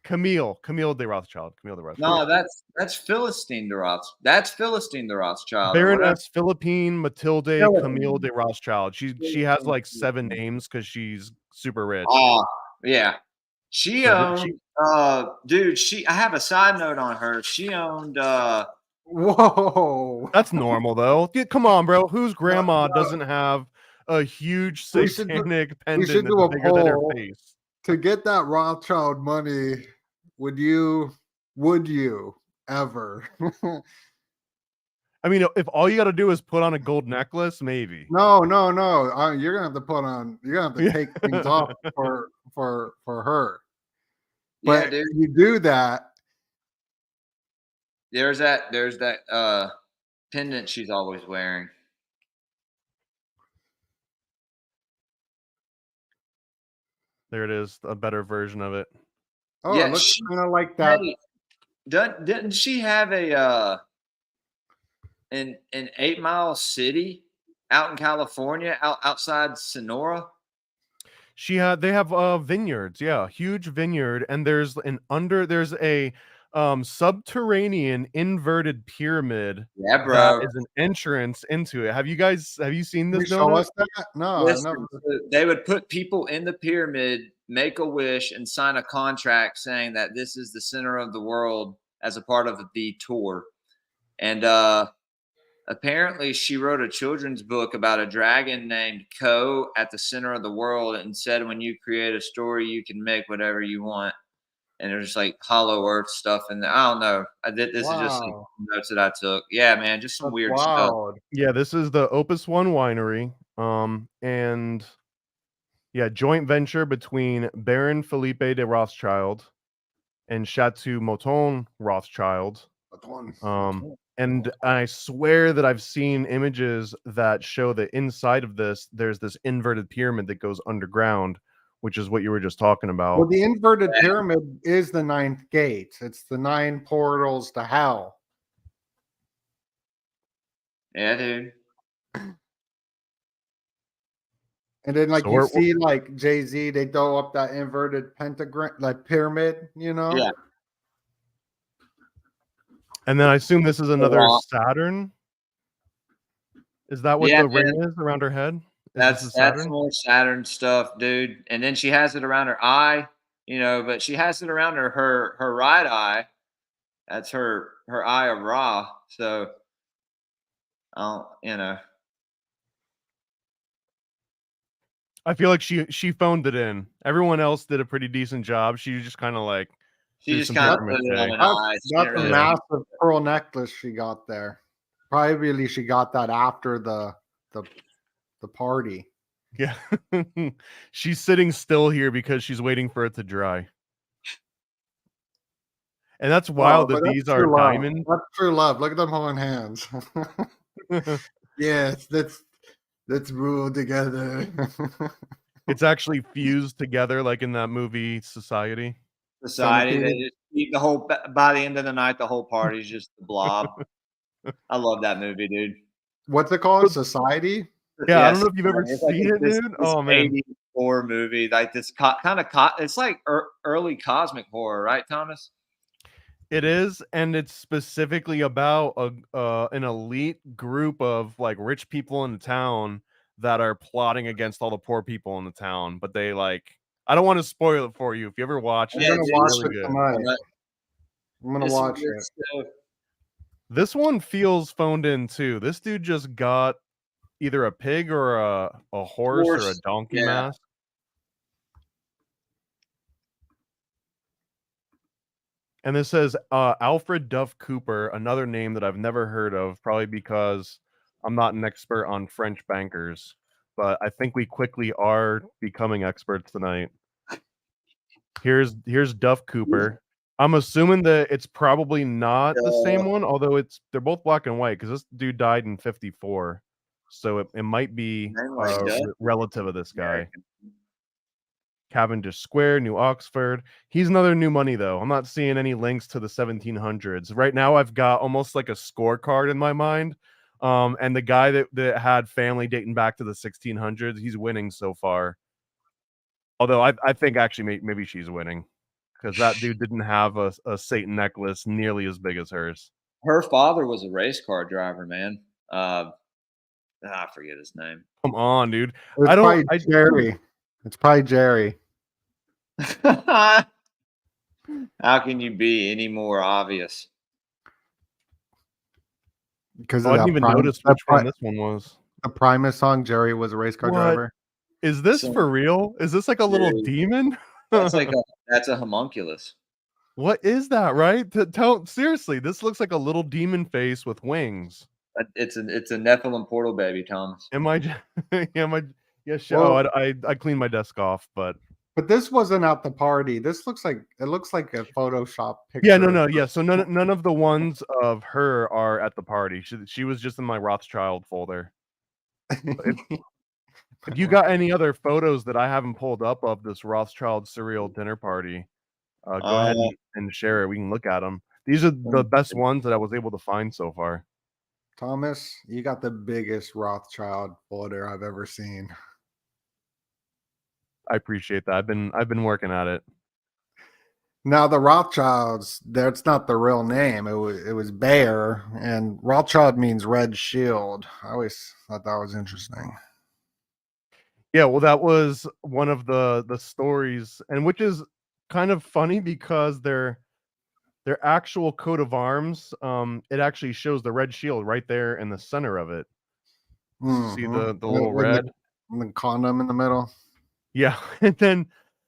Camille de Rothschild. No, that's Philistine de Rothschild. That's Philistine de Rothschild. Baroness Philippine Matilde Camille de Rothschild. She has like 7 names because she's super rich. Oh, yeah. She So owned dude, I have a side note on her. She owned Whoa. That's normal though. Come on, bro. Whose grandma doesn't have a huge satanic pendant should do a that's bigger than her poll. face? To get that Rothschild money, would you ever? I mean, if all you got to do is put on a gold necklace, maybe. No. You're gonna have to put on. You're gonna have to take things off for her. yeah, But dude. you do that. There's that pendant she's always wearing. There it is, a better version of it. Oh, Yeah, it looks she- kind of like that. Hey, didn't she have a an 8 Mile City out in California, outside Sonora? They have vineyards, yeah, huge vineyard, and there's a subterranean inverted pyramid Yeah, bro. that is an entrance into it. Have you seen Can you this? show donut? us that? No, Listen, they would put people in the pyramid, make a wish, and sign a contract saying that this is the center of the world as a part of the tour. And apparently she wrote a children's book about a dragon named Ko at the center of the world and said, when you create a story, you can make whatever you want. And there's like Hollow Earth stuff in there. I don't know. This is just some notes that I took. Yeah, man, just some weird stuff. Yeah, this is the Opus One winery. And yeah, joint venture between Baron Felipe de Rothschild and Chateau Mouton Rothschild. And I swear that I've seen images that show that inside of this, there's this inverted pyramid that goes underground, which is what you were just talking about. Well, the inverted pyramid is the 9th gate. It's the 9 portals to hell. Yeah, dude. And then, like, So you see, like, Jay-Z, they throw up that inverted pentagram, like, pyramid, you know? Yeah. And then I assume this is another Saturn. Is that what the ring is around her head? That's more Saturn stuff, dude. And then she has it around her eye, but she has it around her right eye. That's her eye of Ra. So, I feel like she phoned it in. Everyone else did a pretty decent job. She just kind of like she just kind of put it on an eye. That's a massive pearl necklace she got there. Probably she got that after the party. Yeah. She's sitting still here because she's waiting for it to dry. And that's wild that these are diamonds. That's true love. Look at them holding hands. Yes, let's rule together. It's actually fused together like in that movie Society. They just eat by the end of the night, the whole party's just the blob. I love that movie, dude. What's it called? Society? Yeah, I don't know if you've ever seen it, dude. Oh man, 80s horror movie, like this kind of it's like early cosmic horror, right, Thomas? It is, and it's specifically about an elite group of like rich people in the town that are plotting against all the poor people in the town. But they like, I don't want to spoil it for you. If you ever watch I'm it, Yeah, gonna it's dude. watch really it good. tonight. I'm gonna It's, watch it. it's, uh, This one feels phoned in too. This dude just got either a pig or a horse or a horse. donkey Yeah. mask. And this says Alfred Duff Cooper, another name that I've never heard of, probably because I'm not an expert on French bankers. But I think we quickly are becoming experts tonight. Here's Duff Cooper. I'm assuming that it's probably not the same one, although they're both black and white because this dude died in 54. So it might be Name like Duff. relative of this guy. American. Cavendish Square, New Oxford. He's another new money, though. I'm not seeing any links to the 1700s. Right now, I've got almost like a scorecard in my mind. And the guy that had family dating back to the 1600s, he's winning so far. Although I think actually maybe she's winning because that dude didn't have a Satan necklace nearly as big as hers. Her father was a race car driver, man. I forget his name. Come on, dude. It's probably Jerry. It's probably Jerry. How can you be any more obvious? Because I didn't even notice which one this one was. The Primus song, Jerry was a race car driver. Is this for real? Is this like a little demon? That's a homunculus. What is that, right? Seriously, this looks like a little demon face with wings. It's a Nephilim portal baby, Thomas. Am I? Yes. Well, I cleaned my desk off, but this wasn't at the party. This looks like a Photoshop picture. yeah, no. Yeah, so none of the ones of her are at the party. She was just in my Rothschild folder. If you got any other photos that I haven't pulled up of this Rothschild Surreal dinner party, go ahead and share it. We can look at them. These are the best ones that I was able to find so far. Thomas, you got the biggest Rothschild folder I've ever seen. I appreciate that. I've been working at it. Now the Rothschilds, that's not the real name. It was Bayer, and Rothschild means red shield. I always thought that was interesting. Yeah, well, that was one of the stories, and which is kind of funny because their actual coat of arms, it actually shows the red shield right there in the center of it. See the little red the condom in the middle. Yeah, and then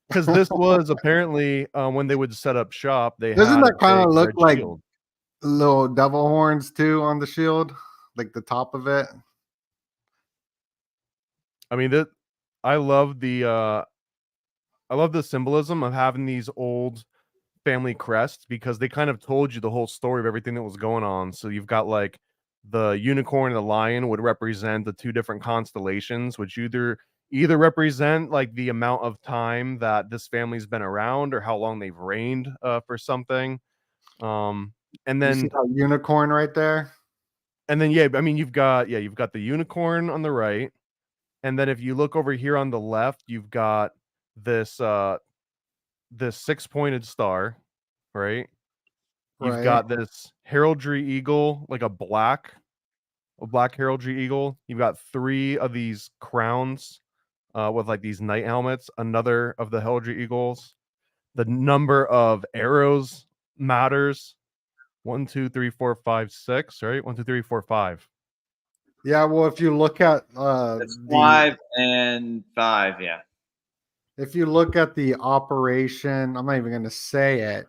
because this was apparently when they would set up shop, they doesn't had that kind of look like shield. Little devil horns too on the shield, like the top of it? I mean, I love the symbolism of having these old family crests because they kind of told you the whole story of everything that was going on. So you've got like the unicorn and the lion would represent the two different constellations, which either represent like the amount of time that this family's been around or how long they've reigned for something. And then you see that unicorn right there. And then I mean you've got the unicorn on the right. And then if you look over here on the left, you've got this six-pointed star, right? You've got this heraldry eagle, like a black heraldry eagle. You've got 3 of these crowns with like these knight helmets, another of the heraldry eagles. The number of arrows matters. 1, 2, 3, 4, 5, 6, right? 1, 2, 3, 4, 5. Yeah, well, if you look at it's 5 and 5, yeah. If you look at the operation, I'm not even going to say it,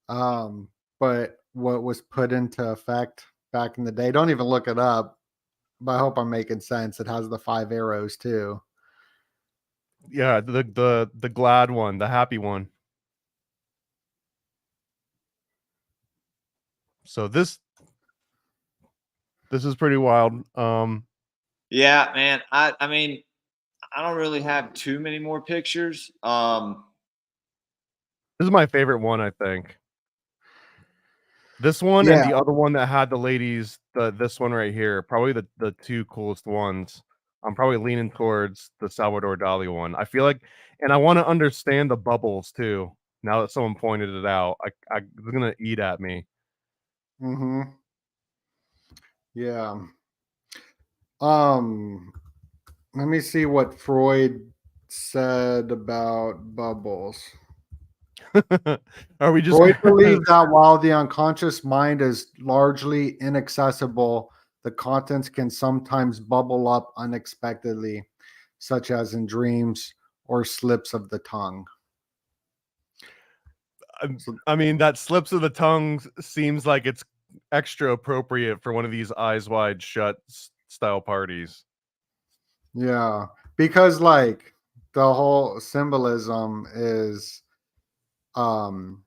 but what was put into effect back in the day, don't even look it up, but I hope I'm making sense. It has the 5 arrows too. Yeah, the glad one, the happy one. So this is pretty wild. Yeah, man. I mean, I don't really have too many more pictures. This is my favorite one, I think. This one and the other one that had the ladies, this one right here, probably the 2 coolest ones. I'm probably leaning towards the Salvador Dali one. I feel like, and I want to understand the bubbles too. Now that someone pointed it out, I'm gonna eat at me. Mm-hmm. Yeah. Um, Let me see what Freud said about bubbles. Are we just Freud believed that while the unconscious mind is largely inaccessible, the contents can sometimes bubble up unexpectedly, such as in dreams or slips of the tongue. I mean, that slips of the tongue seems like it's extra appropriate for one of these eyes wide shut style parties. Yeah, because like the whole symbolism is um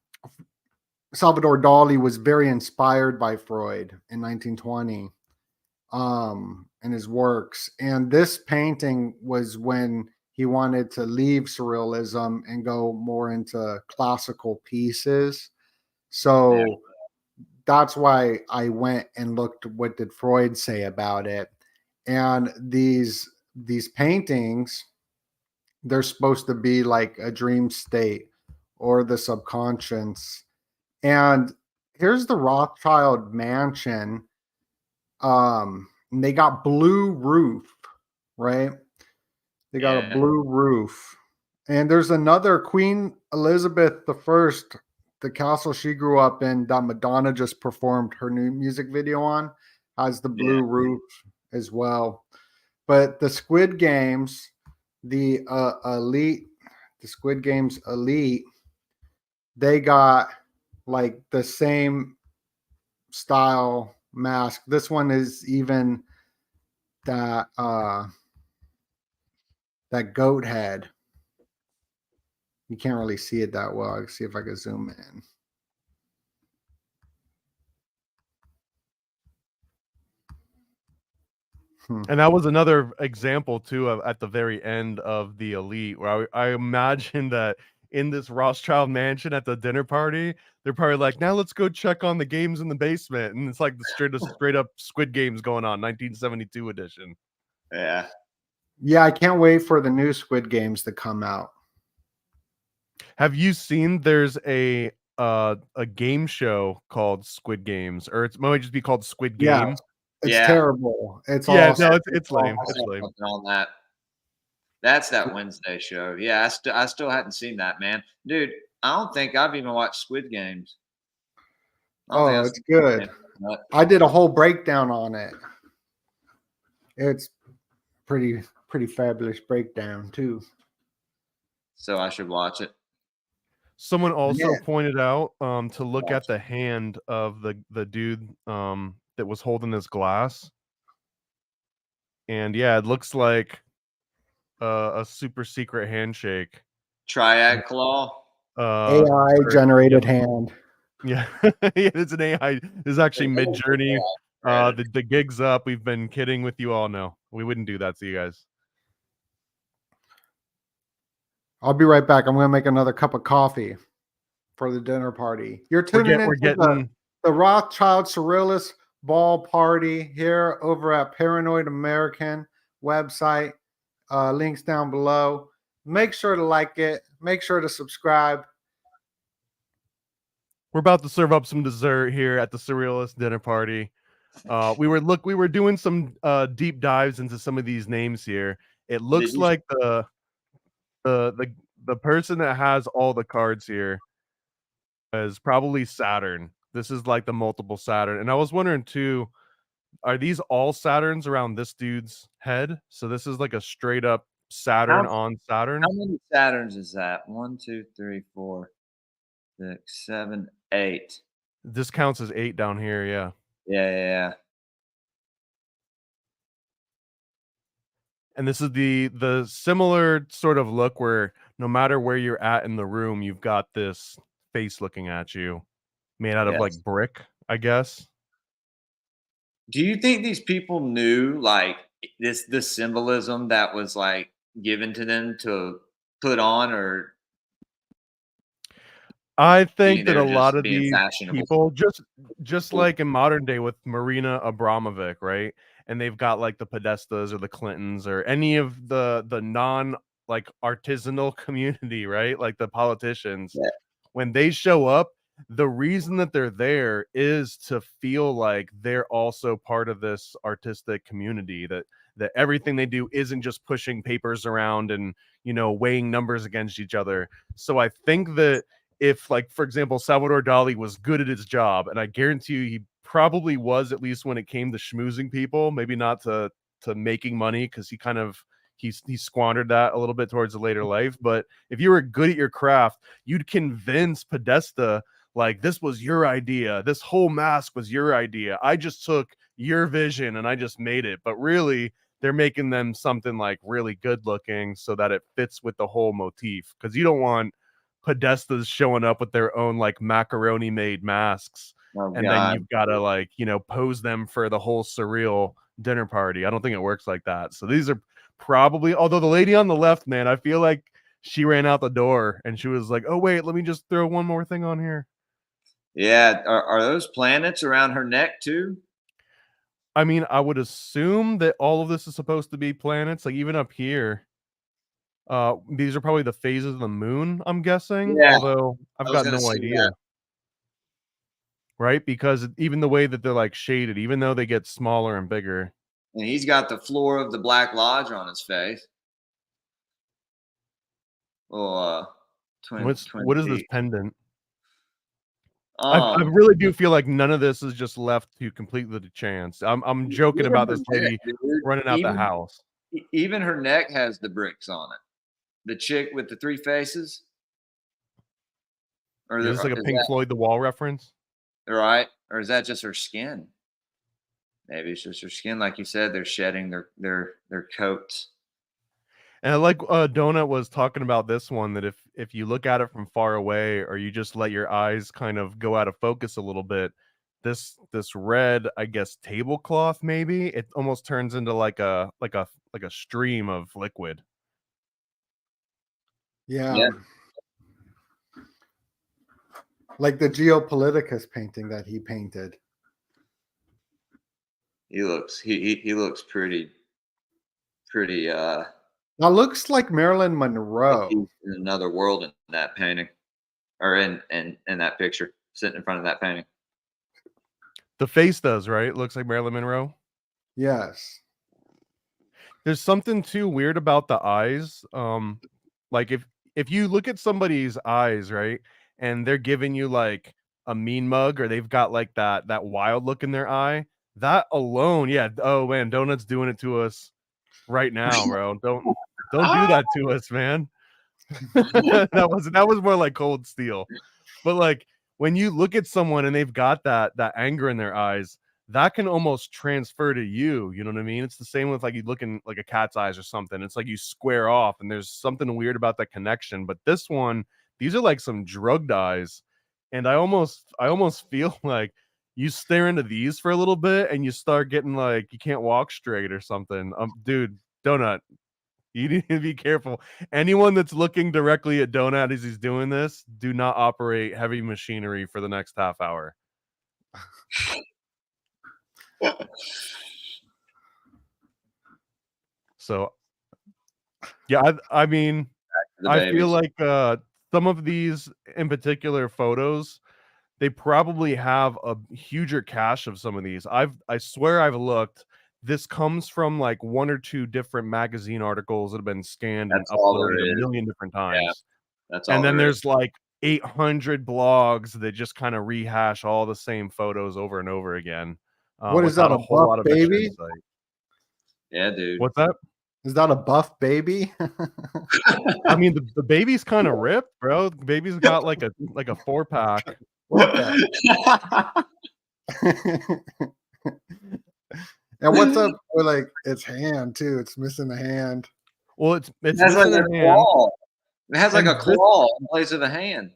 Salvador Dali was very inspired by Freud in 1920 in his works, and this painting was when he wanted to leave surrealism and go more into classical pieces. Yeah. So that's why I went and looked what did Freud say about it. And these paintings, they're supposed to be like a dream state or the subconscious. And here's the Rothschild mansion. And they got blue roof, right? They got a Yeah. blue roof. And there's another Queen Elizabeth the First, the castle she grew up in that Madonna just performed her new music video on, has the blue roof as well. But the Squid Games, the Squid Games elite, they got like the same style mask. This one is even that that goat head. You can't really see it that well. I can see if I can zoom in. And that was another example too of at the very end of the elite, where I imagine that in this Rothschild mansion at the dinner party, they're probably like, now let's go check on the games in the basement. And it's like the straight up Squid Games going on, 1972 edition. Yeah. Yeah, I can't wait for the new Squid Games to come out. Have you seen there's a game show called Squid Games, or it might just be called Squid Yeah, Game? it's Yeah. terrible. It's Yeah, awesome. no, it's lame. I It's saw lame. something on that. That's that Wednesday show. Yeah, I still hadn't seen that, man. Dude, I don't think I've even watched Squid Games. I don't think Oh, I've it's seen good. Squid Games. I did a whole breakdown on it. It's pretty fabulous breakdown too. So I should watch it. Someone also Yeah. pointed out to look at the hand of the dude that was holding this glass. And yeah, it looks like a super secret handshake. Triad Claw. AI generated hand. Yeah, yeah, it's an AI. This is actually Mid Journey. The gig's up. We've been kidding with you all. No, we wouldn't do that to you guys. I'll be right back. I'm going to make another cup of coffee for the dinner party. You're tuning We're into getting the Rothschild Surrealist Ball Party here over at Paranoid American website. Links down below. Make sure to like it. Make sure to subscribe. We're about to serve up some dessert here at the Surrealist dinner party. We were doing some deep dives into some of these names here. It looks like the person that has all the cards here is probably Saturn. This is like the multiple Saturn. And I was wondering too, are these all Saturns around this dude's head? So this is like a straight up Saturn on Saturn. How many Saturns is that? 1, 2, 3, 4, 6, 7, 8. This counts as 8 down here, yeah. Yeah. And this is the similar sort of look where no matter where you're at in the room, you've got this face looking at you, made out of like brick, I guess. Do you think these people knew like this symbolism that was like given to them to put on, or I think that they're a lot just of being these fashionable? people, just like in modern day with Marina Abramovic, right? And they've got like the Podestas or the Clintons or any of the non like artisanal community, right? Like the politicians Yeah. when they show up, the reason that they're there is to feel like they're also part of this artistic community, that everything they do isn't just pushing papers around and, you know, weighing numbers against each other. So I think that if, like, for example, Salvador Dali was good at his job, and I guarantee you he probably was, at least when it came to schmoozing people, maybe not to making money, because he squandered that a little bit towards the later life. But if you were good at your craft, you'd convince Podesta, like, this was your idea, this whole mask was your idea, I just took your vision and I just made it. But really, they're making them something like really good looking so that it fits with the whole motif, because you don't want Podestas showing up with their own like macaroni made masks, Oh, and then you've got to, like, you know, pose them for the whole Surreal dinner party. I don't think it works like that. So these are probably, although the lady on the left, man, I feel like she ran out the door and she was like, oh wait, let me just throw one more thing on here. Yeah, are those planets around her neck too? I mean, I would assume that all of this is supposed to be planets, like even up here. These are probably the phases of the moon, I'm guessing, Yeah, although I've I was got gonna no say idea. that. Right? Because even the way that they're like shaded, even though they get smaller and bigger. And he's got the floor of the Black Lodge on his face. Well, twin What is this peak. pendant? I Um, really do feel like none of this is just left to complete the chance. I'm joking even about her this neck, lady dude. running out the house. Even her neck has the bricks on it. The chick with the three faces, or Is this like a is Pink that Floyd The Wall reference? right? Or is that just her skin? Maybe it's just her skin, like you said. They're shedding their coats. And I like Donut was talking about this one, that if you look at it from far away, or you just let your eyes kind of go out of focus a little bit, this red, I guess, tablecloth, maybe it almost turns into like a stream of liquid. Yeah. Yeah. Like the Geopoliticus painting that he painted. He looks pretty That looks like Marilyn Monroe. he's in another world in that painting, or in that picture, sitting in front of that painting. The face does, right? It looks like Marilyn Monroe. Yes. There's something too weird about the eyes. Like if you look at somebody's eyes, right, and they're giving you like a mean mug, or they've got like that wild look in their eye, that alone, yeah. Oh man, Donut's doing it to us right now, bro. Don't do that to us, man. that was more like Cold Steel. But like when you look at someone and they've got that anger in their eyes, that can almost transfer to you. You know what I mean? It's the same with like you look in like a cat's eyes or something. It's like you square off, and there's something weird about that connection. But this one, these are like some drugged eyes, and I almost feel like you stare into these for a little bit and you start getting like you can't walk straight or something. Dude, Donut, you need to be careful. Anyone that's looking directly at Donut as he's doing this, do not operate heavy machinery for the next half hour. So, yeah, I mean, I feel like some of these in particular photos, they probably have a huger cache of some of these. I swear I've looked. This comes from like one or two different magazine articles that have been scanned and That's all uploaded there a is. million different Yeah, times. that's all. And then there is. there's like 800 blogs that just kind of rehash all the same photos over and over again. What is that, without a a whole buff lot of extra baby? insight. Yeah, dude. What's that? Is that a buff baby? I mean, the baby's kind of ripped, bro. The baby's got like a 4-pack. And what's up with like its hand too? It's missing a hand. Well, it's It has like missing a a hand. claw. It has like And a claw in place of a hand.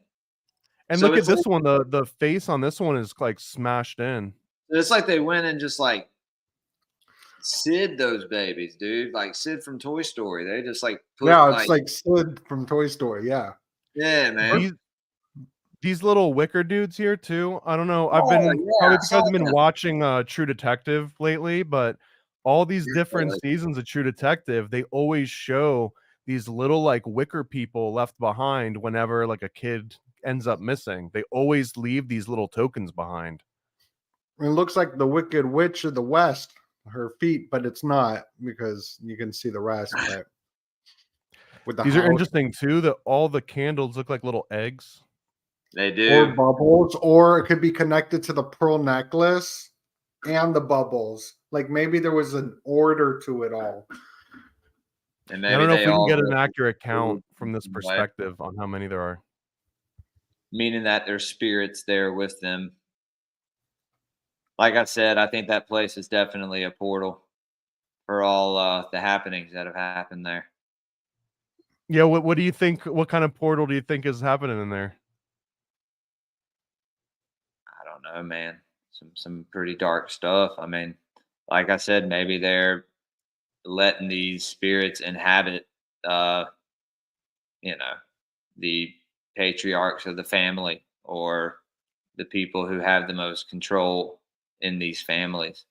And So look at it's this one. The face on this one is like smashed in. It's like they went and just like Sid those babies, dude. Like Sid from Toy Story. They just like put Yeah, it's like Sid from Toy Story. Yeah. yeah, man. These little wicker dudes here too. I don't know. I've been yeah, probably I because saw I've been that. watching True Detective lately, but all these different seasons of True Detective, they always show these little like wicker people left behind whenever like a kid ends up missing. They always leave these little tokens behind. It looks like the Wicked Witch of the West, her feet, but it's not because you can see the rest. But with the These are house interesting too, that all the candles look like little eggs. They or do. bubbles, or it could be connected to the pearl necklace and the bubbles. Like maybe there was an order to it all. And I maybe don't know if they we can all get an live accurate count from this right? perspective on how many there are. Meaning that there's spirits there with them. Like I said, I think that place is definitely a portal for all the happenings that have happened there. Yeah, what do you think? What kind of portal do you think is happening in there? I don't know, man. Some pretty dark stuff. I mean, like I said, maybe they're letting these spirits inhabit uh, you know, the patriarchs of the family or the people who have the most control in these families.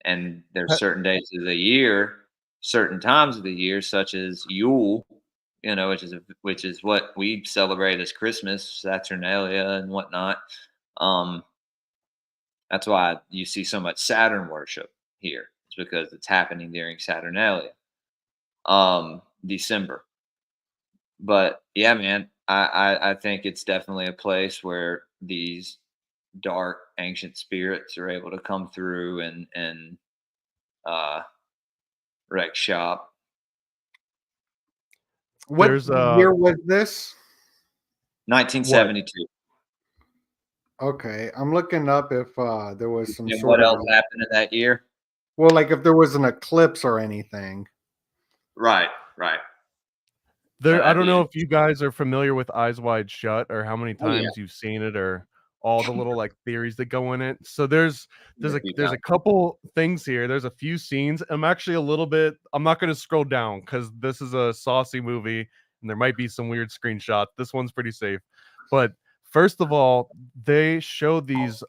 And there's certain days of the year, certain times of the year, such as Yule, which is what we celebrate as Christmas, Saturnalia and whatnot. Um, that's why you see so much Saturn worship here. It's because it's happening during Saturnalia, December. But yeah, man, I think it's definitely a place where these dark ancient spirits are able to come through and uh wreck shop. What There's year was this? 1972. Okay, I'm looking up if there was some And sort what of else happened in that year? well, like if there was an eclipse or anything. Right, right. there. I That'd don't be know it. if you guys are familiar with Eyes Wide Shut or how many Oh yeah. times you've seen it or all the little like theories that go in it. So there's Yeah, a few there's a times. couple things here. There's a few scenes. I'm actually a little bit. I'm not going to scroll down because this is a saucy movie and there might be some weird screenshots. This one's pretty safe, but first of all, they show these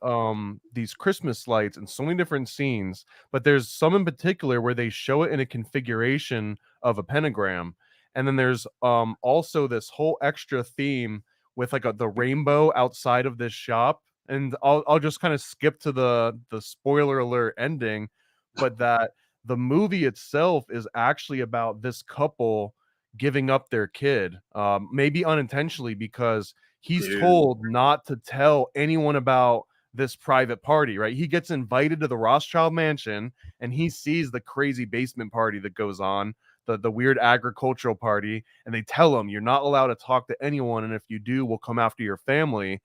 Christmas lights in so many different scenes, but there's some in particular where they show it in a configuration of a pentagram. And then there's also this whole extra theme with like the rainbow outside of this shop. And I'll just kind of skip to the spoiler alert ending, but that the movie itself is actually about this couple giving up their kid, maybe unintentionally, because he's Dude. told not to tell anyone about this private party, right? He gets invited to the Rothschild mansion and he sees the crazy basement party that goes on, the weird agricultural party, and they tell him you're not allowed to talk to anyone, and if you do, we'll come after your family.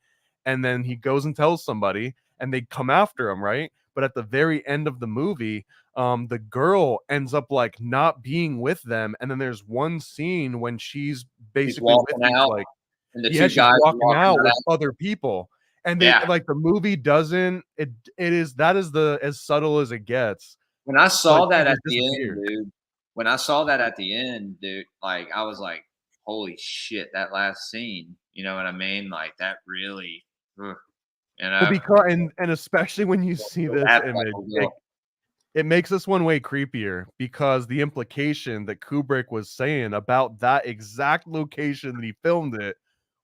And then he goes and tells somebody and they come after him, right? But at the very end of the movie, the girl ends up like not being with them, and then there's one scene when she's He's basically with walking these out, like, and the yeah, two she's guys walking walking out right with out. other people, and they Yeah. like the movie doesn't it is that is the as subtle as it gets, When I but saw she that at just the end, disappeared. dude, when I saw that at the end, dude, like I was like, holy shit, that last scene. You know what I mean? Like that really, ugh, you Well, know, because and especially when you see this that's like image, a real it makes this one way creepier because the implication that Kubrick was saying about that exact location that he filmed it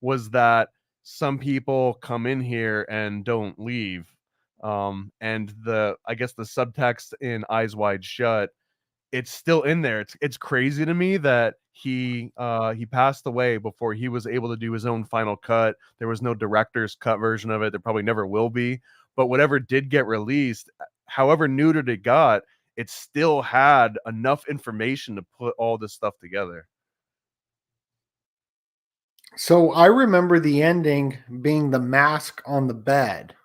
was that some people come in here and don't leave. And I guess the subtext in Eyes Wide Shut, it's still in there. It's crazy to me that he passed away before he was able to do his own final cut. There was no director's cut version of it. There probably never will be. But whatever did get released, however neutered it got, it still had enough information to put all this stuff together. So I remember the ending being the mask on the bed.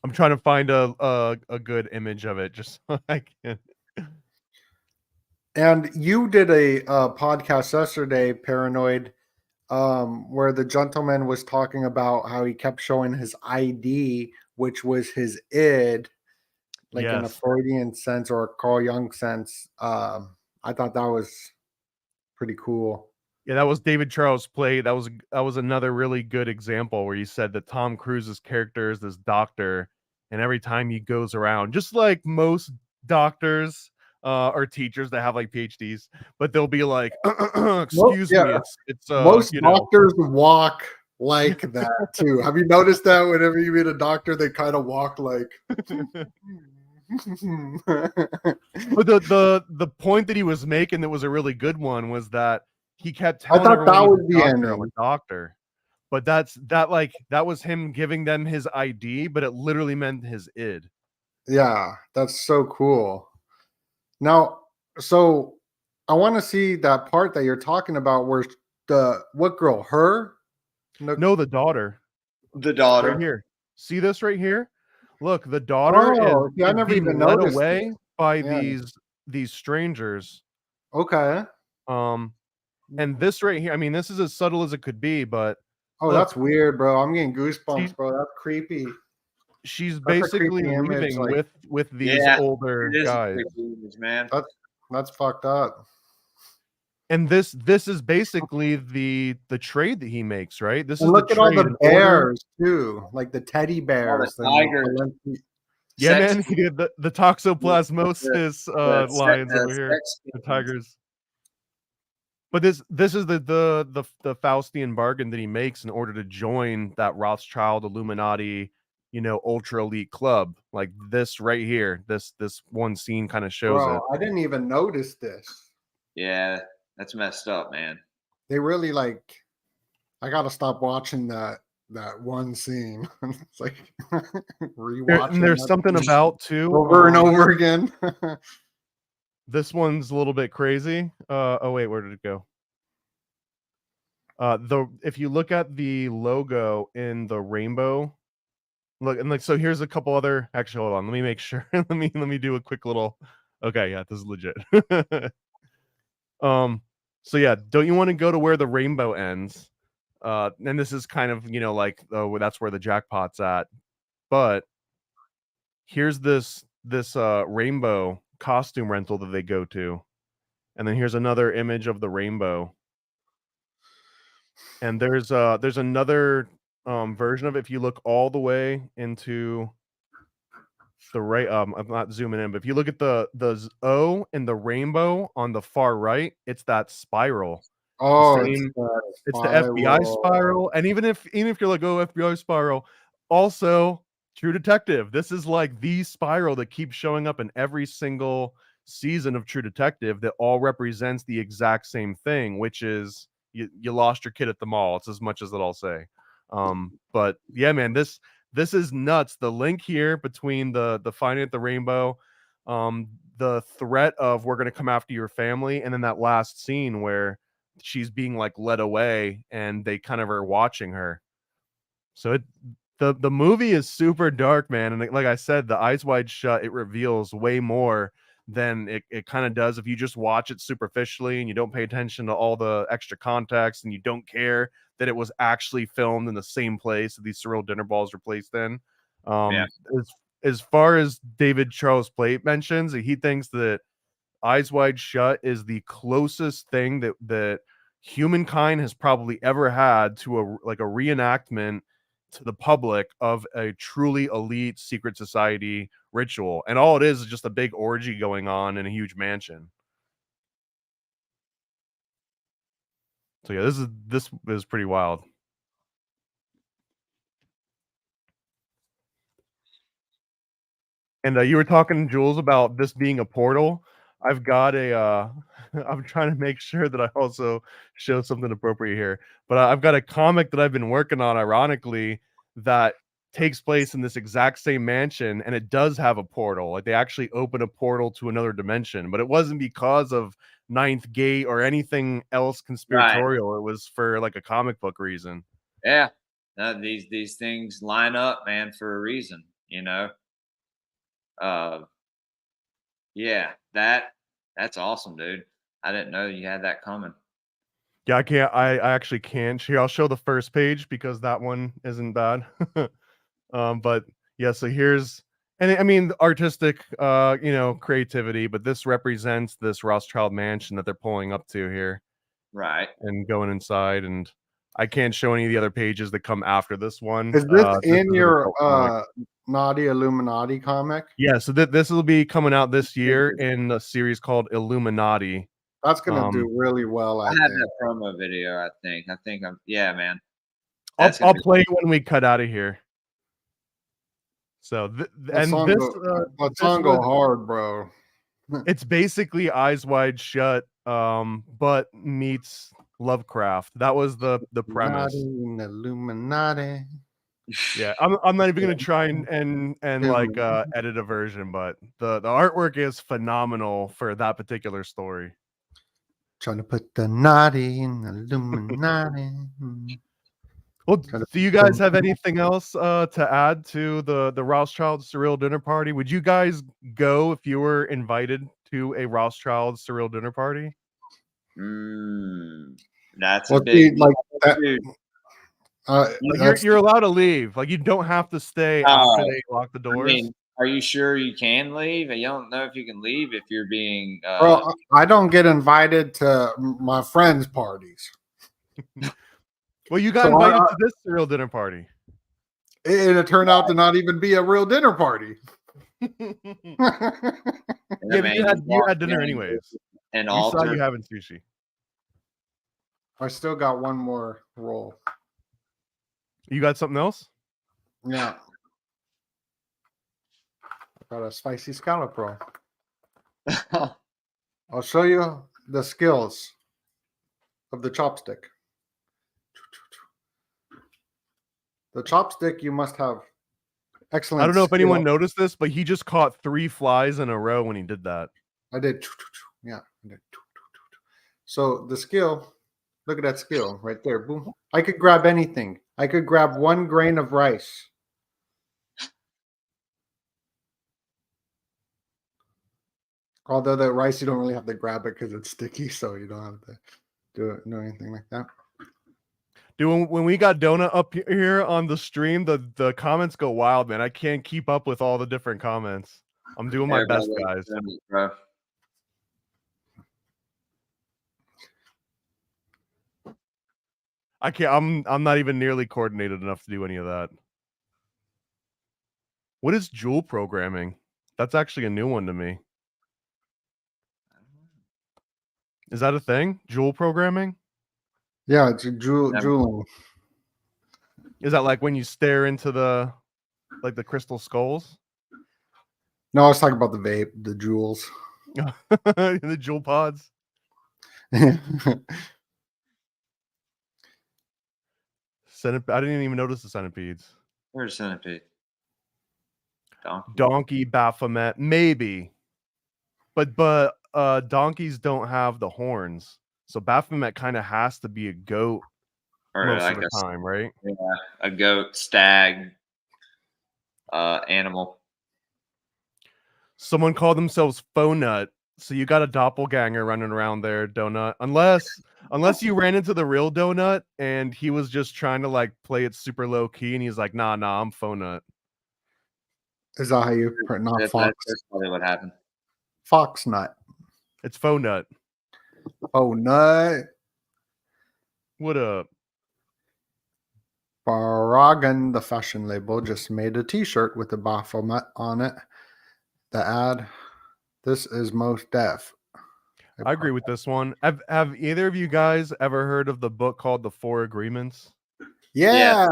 I'm trying to find a good image of it just so I can. And you did a podcast yesterday, Paranoid, where the gentleman was talking about how he kept showing his ID, which was his id, like in a Yes. Freudian sense or a Carl Jung sense. I thought that was pretty cool. Yeah, that was David Charles Play. That was another really good example where you said that Tom Cruise's character is this doctor, and every time he goes around, just like most doctors, or teachers that have like PhDs, but they'll be like, excuse me, it's most you know. doctors walk like that too. Have you noticed that whenever you meet a doctor, they kind of walk like But the point that he was making that was a really good one was that he kept I telling thought everyone that he's was a the doctor, I'm a ending. doctor. But that was him giving them his ID, but it literally meant his id. Yeah, that's so cool. Now, so I want to see that part that you're talking about where what girl? Her? No, the daughter. The Right daughter. here. See this right here? Look, the daughter Oh, see, I is never being even led noticed away it. by Yeah. these strangers. Okay. And this right here, I mean, this is as subtle as it could be, but Oh, look, that's weird, bro. I'm getting goosebumps, she, bro. That's creepy. she's That's a basically creepy image. leaving Like with these Yeah, older it is a guys. creepy image, man. that's fucked up. And this is basically the trade that he makes, right? This And is the look at all trade the in order. bears too, like the teddy All the bears and tigers. Yeah, Sex, man, he did the toxoplasmosis the lions over here, sex the skins. tigers. But this is the Faustian bargain that he makes in order to join that Rothschild Illuminati, you know, ultra elite club. Like this right here, this one scene kind of shows Bro, it. I didn't even notice this. Yeah, that's messed up, man. They really like. I gotta stop watching that one scene. It's like rewatching. And there's that something scene about too over and over again. This one's a little bit crazy. Oh wait, where did it go? If you look at the logo in the rainbow, look, and like, so here's a couple other, actually, hold on, let me make sure. let me do a quick little, okay, yeah, this is legit. So yeah, don't you want to go to where the rainbow ends? And this is kind of, you know, like, oh, that's where the jackpot's at. But here's this rainbow costume rental that they go to. And then here's another image of the rainbow. And there's another version of it. If you look all the way into the right, I'm not zooming in, but if you look at the O and the rainbow on the far right, it's that spiral. Oh, It's the FBI spiral. And even if you're like, oh, FBI spiral, also True Detective. This is like the spiral that keeps showing up in every single season of True Detective that all represents the exact same thing, which is you lost your kid at the mall. It's as much as that I'll say. But yeah, man, this is nuts. The link here between the finding at the rainbow, the threat of we're gonna come after your family, and then that last scene where she's being like led away and they kind of are watching her. So the movie is super dark, man. And like I said, the Eyes Wide Shut, it reveals way more than it kind of does if you just watch it superficially and you don't pay attention to all the extra context and you don't care that it was actually filmed in the same place that these surreal dinner balls were placed in. Yeah. As far as David Charles Plate mentions, he thinks that Eyes Wide Shut is the closest thing that humankind has probably ever had to a reenactment to the public of a truly elite secret society ritual. And all it is just a big orgy going on in a huge mansion. So yeah, this is pretty wild. And you were talking, Jules, about this being a portal. I've got a I'm trying to make sure that I also show something appropriate here. But I've got a comic that I've been working on, ironically, that takes place in this exact same mansion, and it does have a portal. Like they actually open a portal to another dimension, but it wasn't because of Ninth Gate or anything else conspiratorial. It was for like a comic book reason. Yeah, these things line up, man, for a reason, you know. Yeah, that's awesome, dude. I didn't know you had that coming. Yeah, I can't. I actually can't. Here, I'll show the first page because that one isn't bad. But yeah, so here's, and I mean, artistic, you know, creativity. But this represents this Rothschild mansion that they're pulling up to here, Right. and going inside. And I can't show any of the other pages that come after this one. Is this in is an your adult comic. Naughty Illuminati comic? Yeah, so this will be coming out this year in a series called Illuminati. That's gonna do really well. I I have think. that promo video. I think I'm. Yeah, man. I'll play it when we cut out of here. So That song go hard, bro. It's basically Eyes Wide Shut, but meets Lovecraft. That was the premise. Illuminati. Yeah, I'm not even gonna try and like edit a version, but the artwork is phenomenal for that particular story. Trying to put the naughty in the Illuminati. Well, do you guys have anything else to add to the Rothschild Surreal dinner party? Would you guys go if you were invited to a Rothschild Surreal dinner party? That's a big like that. You're allowed to leave. Like you don't have to stay after they lock the doors. I mean, are you sure you can leave? You don't know if you can leave if you're being. Bro, I don't get invited to my friends' parties. Well, you got invited to this Surreal dinner party. It turned out to not even be a real dinner party. Yeah, but you had dinner anyways. And you saw you having sushi. I still got one more roll. You got something else? Yeah. I got a spicy scallop roll. I'll show you the skills of the chopstick. The chopstick, you must have excellent. I don't know if anyone noticed this, but he just caught 3 flies in a row when he did that. I did. Yeah. I did. So the skill, look at that skill right there. Boom. I could grab anything. I could grab 1 grain of rice. Although the rice, you don't really have to grab it because it's sticky, so you don't have to do anything like that. Dude, when we got Donut up here on the stream, the comments go wild, man. I can't keep up with all the different comments. I'm doing my best, guys. I can't. I'm not even nearly coordinated enough to do any of that. What is Joule programming? That's actually a new one to me. Is that a thing? Joule programming? Yeah, it's Joule. Is that like when you stare into the crystal skulls? No, I was talking about the vape, the jewels. The Joule pods. I didn't even notice the centipedes. Where's centipede? Donkey Baphomet, maybe. But donkeys don't have the horns. So Baphomet kind of has to be a goat most of the time, right? Yeah, a goat, stag, animal. Someone called themselves Phonut. So you got a doppelganger running around there, Donut. Unless you ran into the real Donut and he was just trying to like play it super low key and he's like, nah, I'm Phonut. Is that how you not Fox? That's probably what happened. Fox nut. It's Phonut. Oh nut. What up? Baragan, the fashion label, just made a t-shirt with the Baphomet on it. The ad. This is most deaf. I agree with this one. Have either of you guys ever heard of the book called The 4 Agreements? Yeah.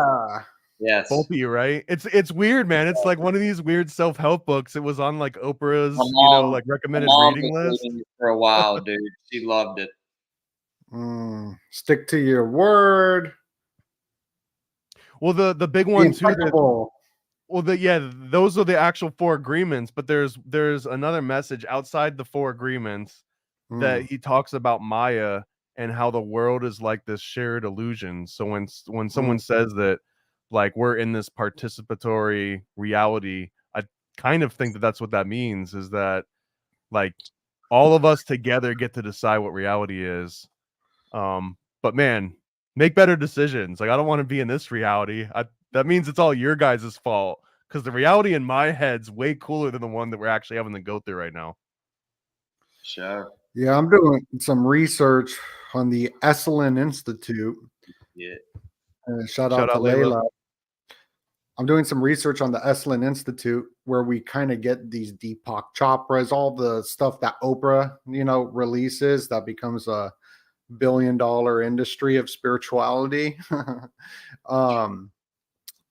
Yes. Both of you, right? It's weird, man. It's like one of these weird self-help books. It was on like Oprah's, like recommended reading list for a while, dude. She loved it. Stick to your word. Well, the big one too. Those are the actual 4 agreements, but there's another message outside the 4 agreements that he talks about Maya and how the world is like this shared illusion. So when someone says that like we're in this participatory reality, I kind of think that that's what that means, is that like all of us together get to decide what reality is. But man, make better decisions. Like I don't want to be in this reality. That means it's all your guys' fault, because the reality in my head's way cooler than the one that we're actually having to go through right now. Sure. Yeah, I'm doing some research on the Esalen Institute. Yeah. Shout Shout out to out Layla. Layla. I'm doing some research on the Esalen Institute where we kind of get these Deepak Chopras, all the stuff that Oprah, releases that becomes a $1 billion industry of spirituality.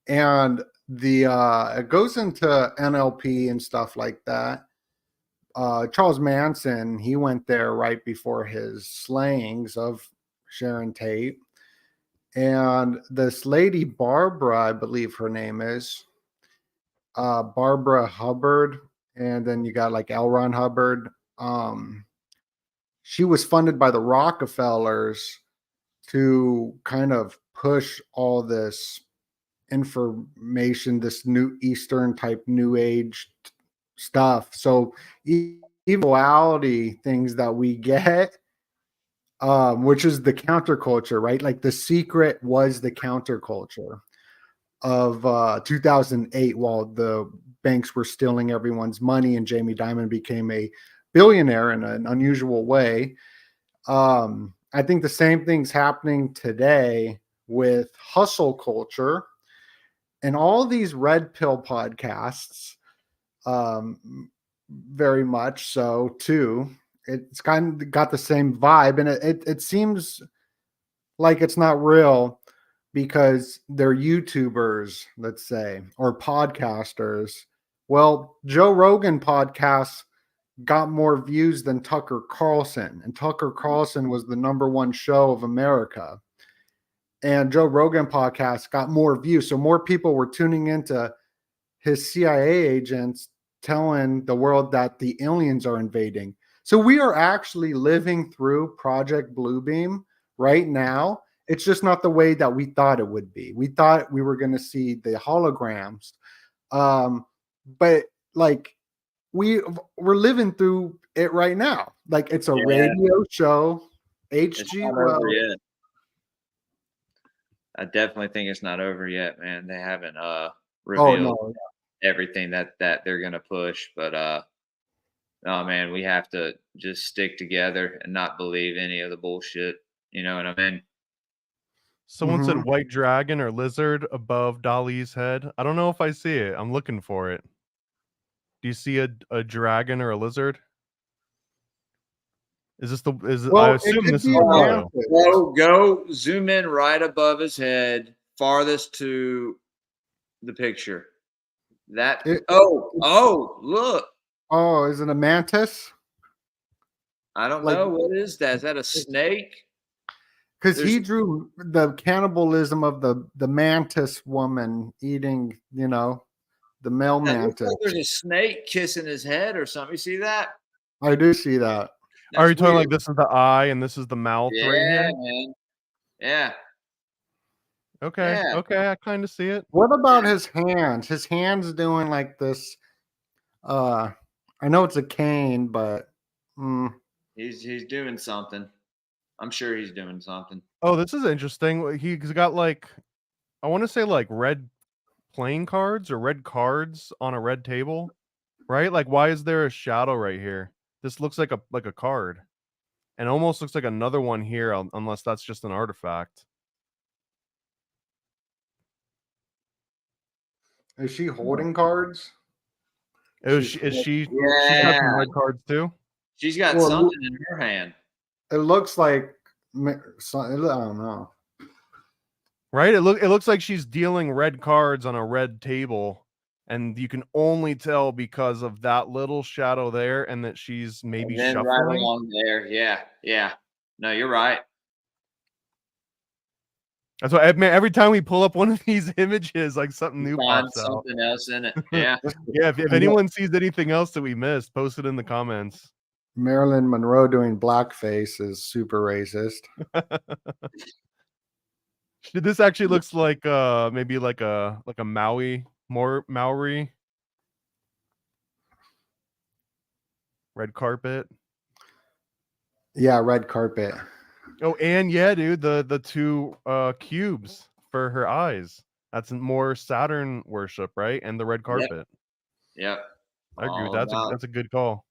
And it goes into NLP and stuff like that. Charles Manson, he went there right before his slayings of Sharon Tate. And this lady, Barbara, I believe her name is, Barbara Hubbard. And then you got like L. Ron Hubbard. She was funded by the Rockefellers to kind of push all this information, this new Eastern type New Age stuff. So equality things that we get, which is the counterculture, right? Like The Secret was the counterculture of 2008 while the banks were stealing everyone's money and Jamie Dimon became a billionaire in an unusual way. I think the same thing's happening today with hustle culture and all these red pill podcasts, very much so too. It's kind of got the same vibe, and it seems like it's not real because they're YouTubers, let's say, or podcasters. Well, Joe Rogan podcasts got more views than Tucker Carlson, and Tucker Carlson was the #1 show of America. And Joe Rogan podcast got more views. So more people were tuning into his CIA agents telling the world that the aliens are invading. So we are actually living through Project Bluebeam right now. It's just not the way that we thought it would be. We thought we were going to see the holograms. But like we're living through it right now. Like it's a radio show, HG. I definitely think it's not over yet, man. They haven't revealed everything that they're gonna push, but no, man, we have to just stick together and not believe any of the bullshit. You know what I mean? Someone said white dragon or lizard above Dali's head. I don't know if I see it. I'm looking for it. Do you see a dragon or a lizard? Is this I assume this is the photo. Go zoom in right above his head, farthest to the picture. Look. Oh, is it a mantis? I don't know. What is that? Is that a snake? Because he drew the cannibalism of the mantis woman eating, the male mantis. Like there's a snake kissing his head or something. You see that? I do see that. Are you talking like this is the eye and this is the mouth right here? Man. Yeah. Okay. Yeah. Okay. I kind of see it. What about his hands? His hands doing like this. I know it's a cane, but he's doing something. I'm sure he's doing something. Oh, this is interesting. He's got like, I want to say like red playing cards or red cards on a red table, right? Like, why is there a shadow right here? This looks like a card, and almost looks like another one here, unless that's just an artifact. Is she holding cards? Is she? She's got some red cards too. She's got something in her hand. It looks like I don't know. Right? It looks like she's dealing red cards on a red table. And you can only tell because of that little shadow there, and that she's maybe shuffling right along there. Yeah. No, you're right. That's why every time we pull up one of these images, like something new pops out. Something else in it. Yeah. Yeah. If anyone sees anything else that we missed, post it in the comments. Marilyn Monroe doing blackface is super racist. This actually looks like maybe like a Maori red carpet. Yeah, red carpet. Oh, and yeah, dude, the two cubes for her eyes. That's more Saturn worship, right? And the red carpet. Yep. I agree with that. That's a good call.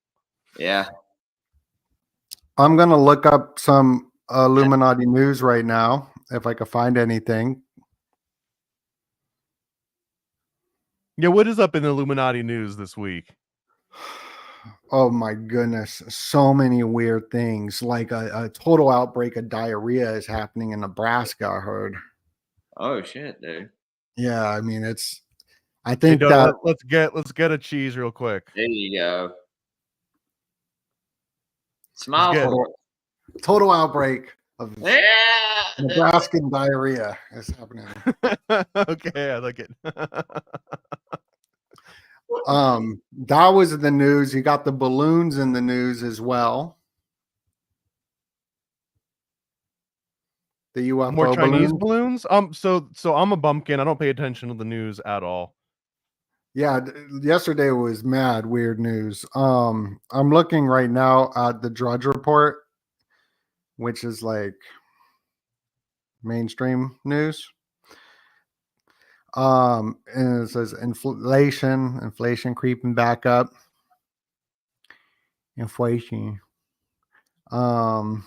Yeah. I'm gonna look up some Illuminati news right now if I could find anything. Yeah, what is up in the Illuminati news this week? Oh my goodness, so many weird things. Like a total outbreak of diarrhea is happening in Nebraska, I heard. Oh shit, dude. Yeah, I mean I Hey, think Donut, that let's get a cheese real quick. There you go. Smile get- for total outbreak of it. Yeah. Nebraskan diarrhea is happening. Okay, I like it. That was in the news. You got the balloons in the news as well. The UFO More Chinese balloons. balloons? So I'm a bumpkin. I don't pay attention to the news at all. Yeah, yesterday was mad weird news. I'm looking right now at the Drudge Report, which is like mainstream news. And it says inflation creeping back up. Inflation. Hmm.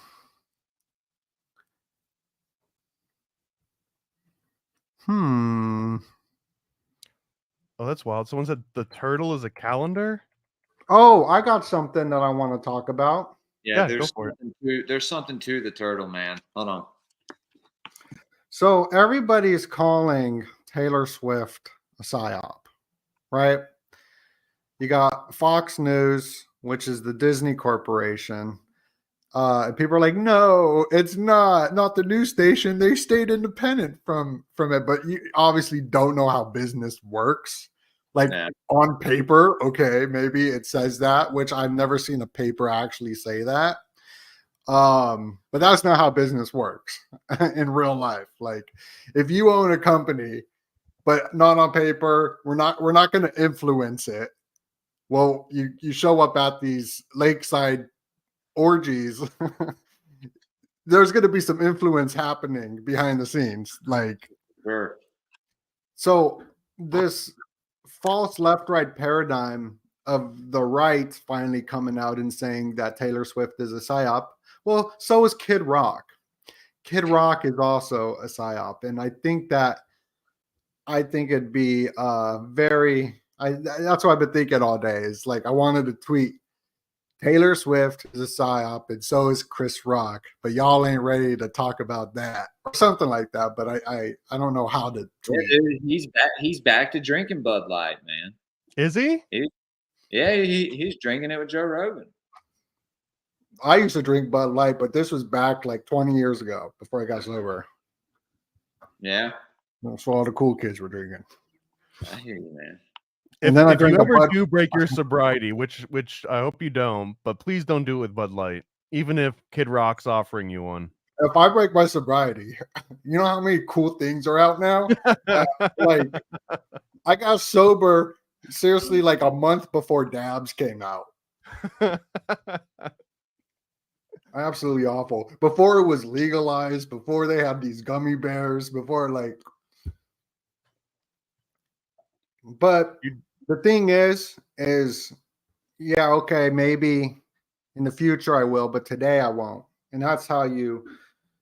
Oh, that's wild. Someone said the turtle is a calendar. Oh, I got something that I want to talk about. Yeah, Yeah, go for it. there's something to the turtle, man. Hold on. So everybody's calling Taylor Swift a psyop, right? You got Fox News, which is the Disney Corporation. And people are like, no, it's not the news station. They stayed independent from it, but you obviously don't know how business works. Like on paper, okay, maybe it says that, which I've never seen a paper actually say that. But that's not how business works in real life. Like if you own a company, but not on paper, we're not going to influence it. Well, you show up at these lakeside orgies. There's going to be some influence happening behind the scenes. Like, Sure. So this false left-right paradigm of the right finally coming out and saying that Taylor Swift is a psyop. Well, so is Kid Rock. Kid Rock is also a psyop, and I think it'd be that's what I've been thinking all day. Is like I wanted to tweet Taylor Swift is a psyop, and so is Chris Rock, but y'all ain't ready to talk about that or something like that. But I don't know how to tweet. Yeah, dude, he's back to drinking Bud Light, man. Is he? He's drinking it with Joe Rogan. I used to drink Bud Light, but this was back like 20 years ago before I got sober. Yeah. So all the cool kids were drinking. I hear you, man. And then I if you drink ever do break your sobriety, which I hope you don't, but please don't do it with Bud Light, even if Kid Rock's offering you one. If I break my sobriety, you know how many cool things are out now? Like, I got sober seriously like a month before Dabs came out. Absolutely awful. Before it was legalized, before they had these gummy bears, before like. But the thing is, yeah, okay, maybe in the future I will, but today I won't. And that's how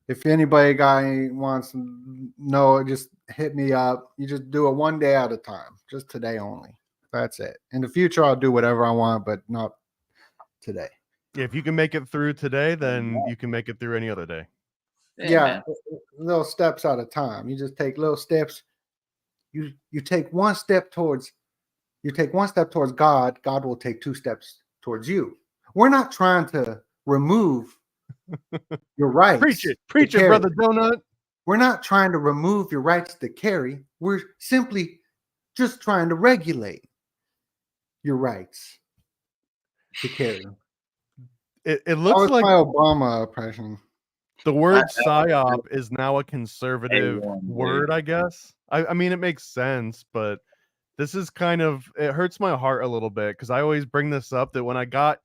if anybody wants to know, just hit me up. You just do it one day at a time, just today only. That's it. In the future, I'll do whatever I want, but not today. If you can make it through today, then you can make it through any other day. Yeah, little steps at a time. You just take little steps. You take one step towards God. God will take 2 steps towards you. We're not trying to remove your rights. Preach it, brother Donut. We're not trying to remove your rights to carry. We're simply just trying to regulate your rights to carry. It looks like my Obama impression. The word psyop is now a conservative word, I guess. I mean, it makes sense, but this is it hurts my heart a little bit because I always bring this up that when I got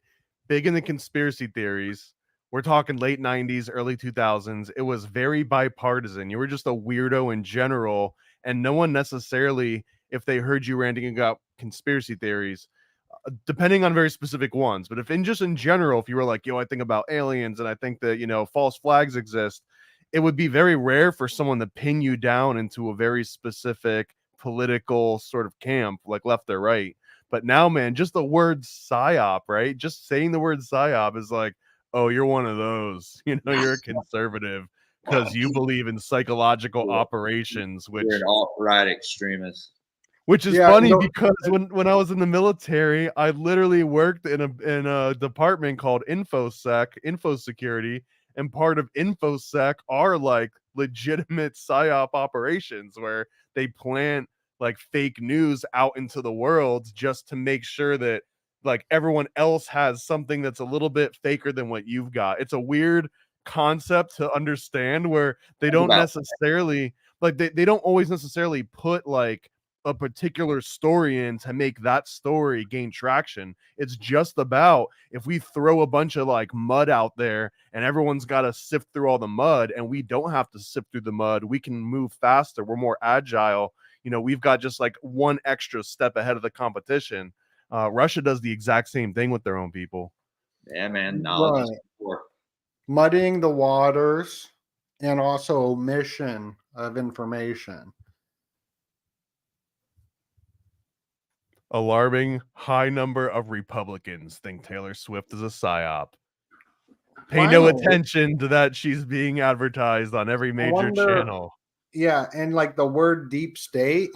big into conspiracy theories, we're talking late 90s, early 2000s, it was very bipartisan. You were just a weirdo in general, and no one necessarily, if they heard you ranting about conspiracy theories, depending on very specific ones, but if in general, if you were like, yo, I think about aliens and I think that, false flags exist, it would be very rare for someone to pin you down into a very specific political sort of camp, like left or right. But now, man, just the word psyop, right? Just saying the word psyop is like, oh, you're one of those. You're a conservative because you believe in psychological operations, You're an alt-right extremist. which is funny because when I was in the military, I literally worked in a department called info security, and part of infosec are like legitimate psyop operations where they plant like fake news out into the world just to make sure that like everyone else has something that's a little bit faker than what you've got. It's a weird concept to understand where they don't necessarily like they don't always necessarily put like a particular story in to make that story gain traction. It's just about if we throw a bunch of like mud out there and everyone's got to sift through all the mud and we don't have to sift through the mud, we can move faster, we're more agile. We've got just like one extra step ahead of the competition. Russia does the exact same thing with their own people. Yeah, man. Muddying the waters and also omission of information. Alarming high number of Republicans think Taylor Swift is a psyop. Pay no attention to that. She's being advertised on every major channel. Yeah, and like the word deep state,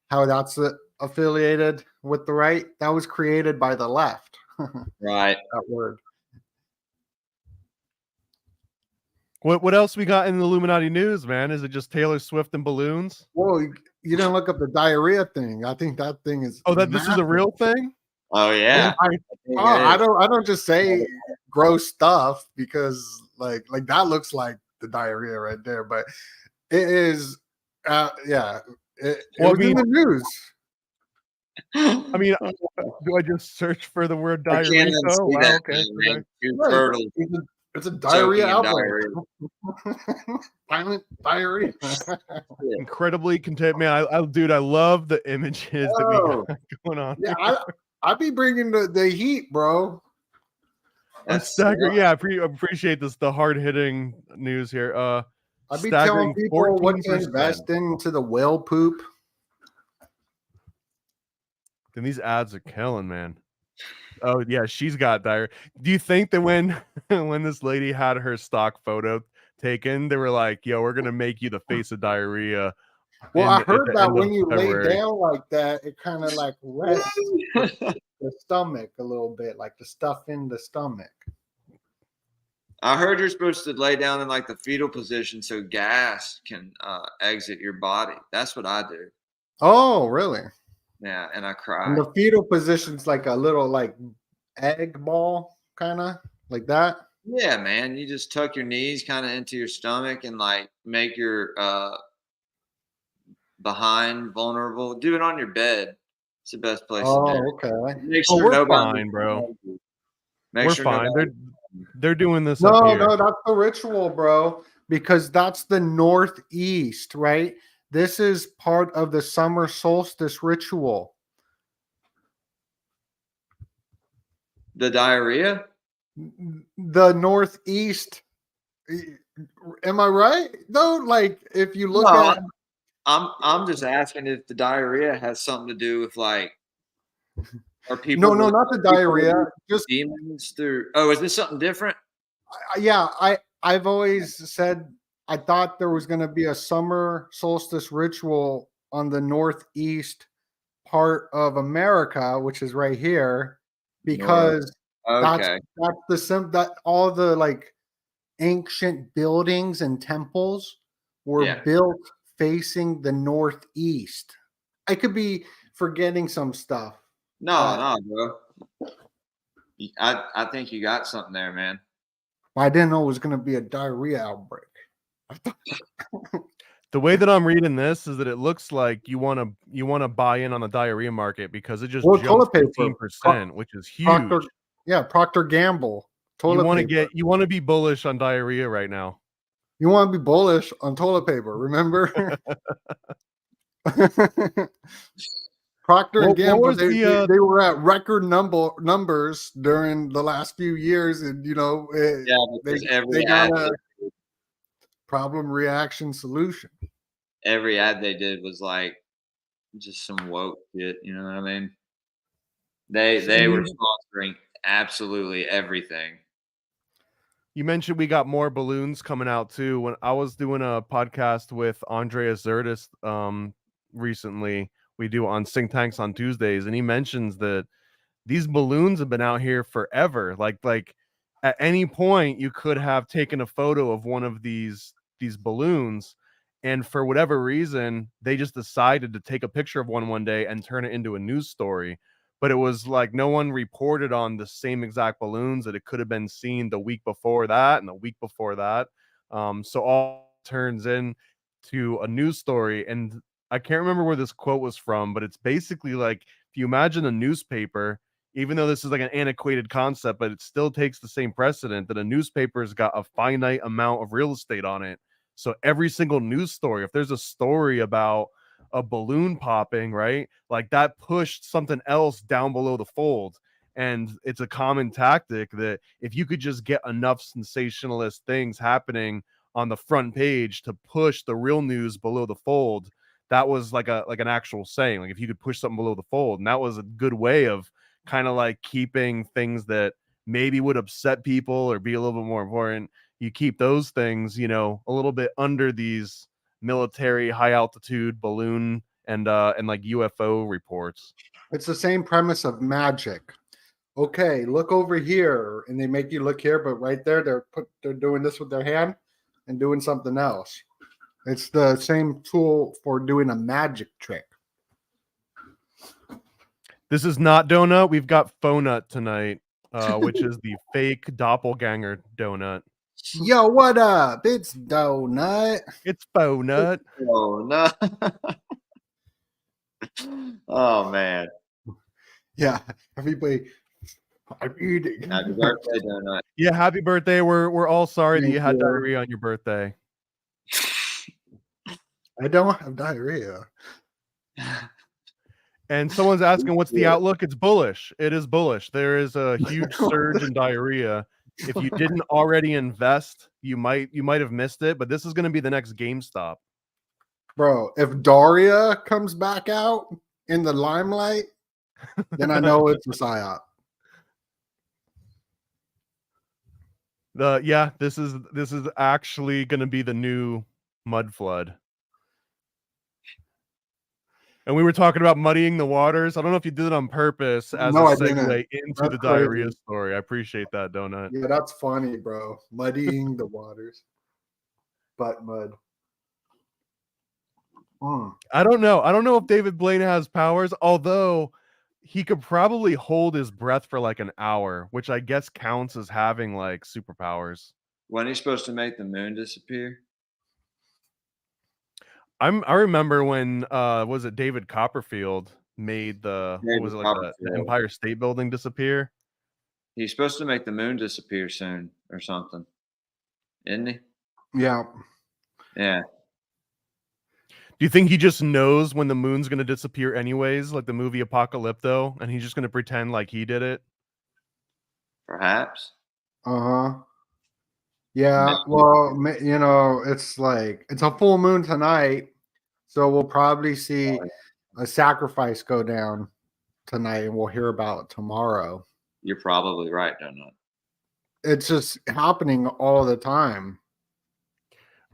how that's affiliated with the right, that was created by the left. Right. That word. What else we got in the Illuminati news, man? Is it just Taylor Swift and balloons? Whoa, you didn't look up the diarrhea thing. I think that thing is this is a real thing? Oh yeah. I don't just say gross stuff because like that looks like the diarrhea right there, but it is it was in the news. I mean, do I just search for the word diarrhea? Wow, okay. It's a diarrhea outbreak. Violent diarrhea. Incredibly content, man. I love the images that we got going on. Yeah, I be bringing the heat, bro. That's staggering. Yeah, I appreciate this. The hard hitting news here. I be telling people what to invest into the whale poop. Then these ads are killing, man. Oh yeah, she's got diarrhea. Do you think that when this lady had her stock photo taken, they were like, "Yo, we're gonna make you the face of diarrhea"? Well, I heard that when you lay down like that, it kind of like rests the stomach a little bit, like the stuff in the stomach. I heard you're supposed to lay down in like the fetal position so gas can exit your body. That's what I do. Oh, really? Yeah, and I cry. And the fetal position's like a little like egg ball, kind of like that. Yeah, man. You just tuck your knees kind of into your stomach and like make your behind vulnerable. Do it on your bed. It's the best place to do it. Okay. Make sure we're fine, bro. We're fine. They're doing this. No, that's the ritual, bro. Because that's the northeast, right? This is part of the summer solstice ritual. The diarrhea? The northeast. Am I right? No, like if you look at I'm just asking if the diarrhea has something to do with like are people No, not the diarrhea. Just demons through. Oh, is this something different? Yeah, I've always said I thought there was going to be a summer solstice ritual on the northeast part of America, which is right here, because that's that all the like ancient buildings and temples were built facing the northeast. I could be forgetting some stuff. No, bro. I think you got something there, man. I didn't know it was going to be a diarrhea outbreak. The way that I'm reading this is that it looks like you want to buy in on the diarrhea market because it just jumped 15%, which is huge. Procter Gamble. You want to be bullish on diarrhea right now. You want to be bullish on toilet paper, remember? Procter and Gamble, they were at record numbers during the last few years, and Problem, reaction, solution. Every ad they did was like just some woke shit. You know what I mean? They were sponsoring absolutely everything. You mentioned we got more balloons coming out too. When I was doing a podcast with Andreas Zertis recently, we do on Sink Tanks on Tuesdays, and he mentions that these balloons have been out here forever. Like at any point you could have taken a photo of one of these balloons, and for whatever reason they just decided to take a picture of one day and turn it into a news story. But it was like no one reported on the same exact balloons, that it could have been seen the week before that and the week before that. So all turns in to a news story. And I can't remember where this quote was from, but it's basically like, if you imagine a newspaper, even though this is like an antiquated concept, but it still takes the same precedent that a newspaper's got a finite amount of real estate on it. So every single news story, if there's a story about a balloon popping, right, like that pushed something else down below the fold. And it's a common tactic that if you could just get enough sensationalist things happening on the front page to push the real news below the fold, that was like an actual saying, like if you could push something below the fold. And that was a good way of kind of like keeping things that maybe would upset people or be a little bit more important. You keep those things, you know, a little bit under these military high altitude balloon and like UFO reports. It's the same premise of magic. Okay, look over here, and they make you look here, but right there they're doing this with their hand and doing something else. It's the same tool for doing a magic trick. This is not donut. We've got Phonut tonight, which is the fake doppelganger donut. Yo, what up? It's Donut. It's Phonut. Oh no! Oh man! Yeah, everybody. I'm eating. Happy birthday, Donut. Yeah, happy birthday. We're all sorry that Thank you had you. diarrhea on your birthday. I don't have diarrhea. And someone's asking, what's the outlook? It's bullish. It is bullish. There is a huge surge in diarrhea. If you didn't already invest, you might have missed it, but this is going to be the next GameStop. Bro, if Daria comes back out in the limelight, then I know it's a psyop. This is actually going to be the new mud flood. And we were talking about muddying the waters. I don't know if you did it on purpose as a segue into the diarrhea story. I appreciate that, Donut. Yeah, that's funny, bro. Muddying the waters. Butt mud. I don't know. I don't know if David Blaine has powers, although he could probably hold his breath for like an hour, which I guess counts as having like superpowers. When he's supposed to make the moon disappear? I remember when was it David Copperfield made the Empire State Building disappear? He's supposed to make the moon disappear soon or something, isn't he? Yeah. Yeah. Do you think he just knows when the moon's going to disappear anyways, like the movie Apocalypto, and he's just going to pretend like he did it? Perhaps. Uh-huh. Yeah, well, you know, it's like, it's a full moon tonight, so we'll probably see a sacrifice go down tonight, and we'll hear about it tomorrow. You're probably right, Donut. It's just happening all the time.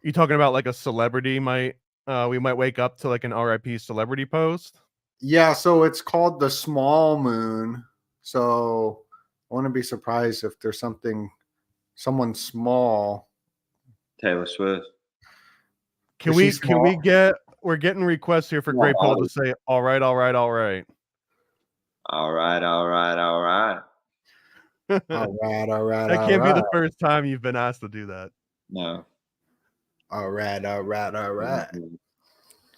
You talking about like a celebrity we might wake up to like an RIP celebrity post? Yeah, so it's called the small moon. So I wouldn't be surprised if there's someone small. Taylor Swift. We're getting requests here for Great Paul to say, all right. All right. All right. All right. That can't be the first time you've been asked to do that. No. All right. I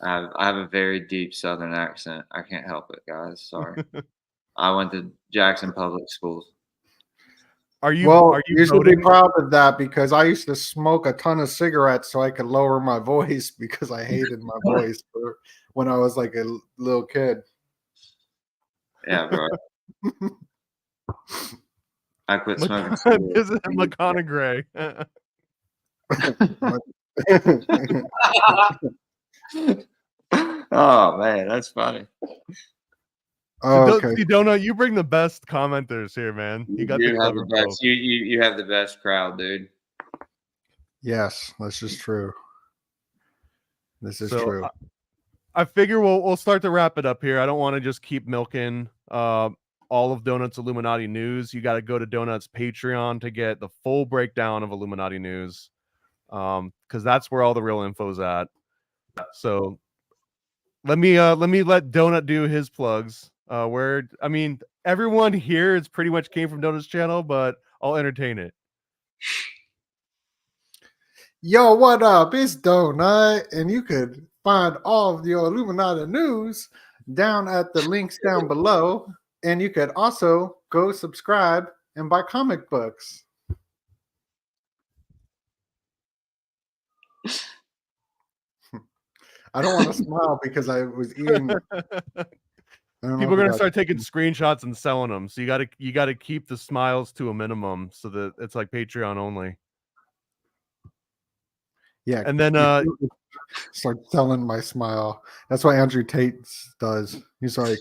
have a very deep Southern accent. I can't help it, guys. Sorry. I went to Jackson Public Schools. You should be proud of that, because I used to smoke a ton of cigarettes so I could lower my voice, because I hated my voice when I was like a little kid. Yeah, bro. I quit smoking. This is McConaughey. Oh man, that's funny. Okay. See, Donut, you bring the best commenters here, man. You got the You have clever the folk. best. You have the best crowd, dude. Yes, this is true. This is So, true. I figure we'll start to wrap it up here. I don't want to just keep milking all of Donut's Illuminati news. You got to go to Donut's Patreon to get the full breakdown of Illuminati news, because that's where all the real info's at. So let let Donut do his plugs. Where I mean, everyone here is pretty much came from Donut's channel, but I'll entertain it. Yo, what up? It's Donut, and you could find all of your Illuminati news down at the links down below. And you could also go subscribe and buy comic books. I don't want to smile because I was eating. People are gonna start taking screenshots and selling them. So you gotta keep the smiles to a minimum so that it's like Patreon only. Yeah, and then start selling my smile. That's what Andrew Tate does. He's like,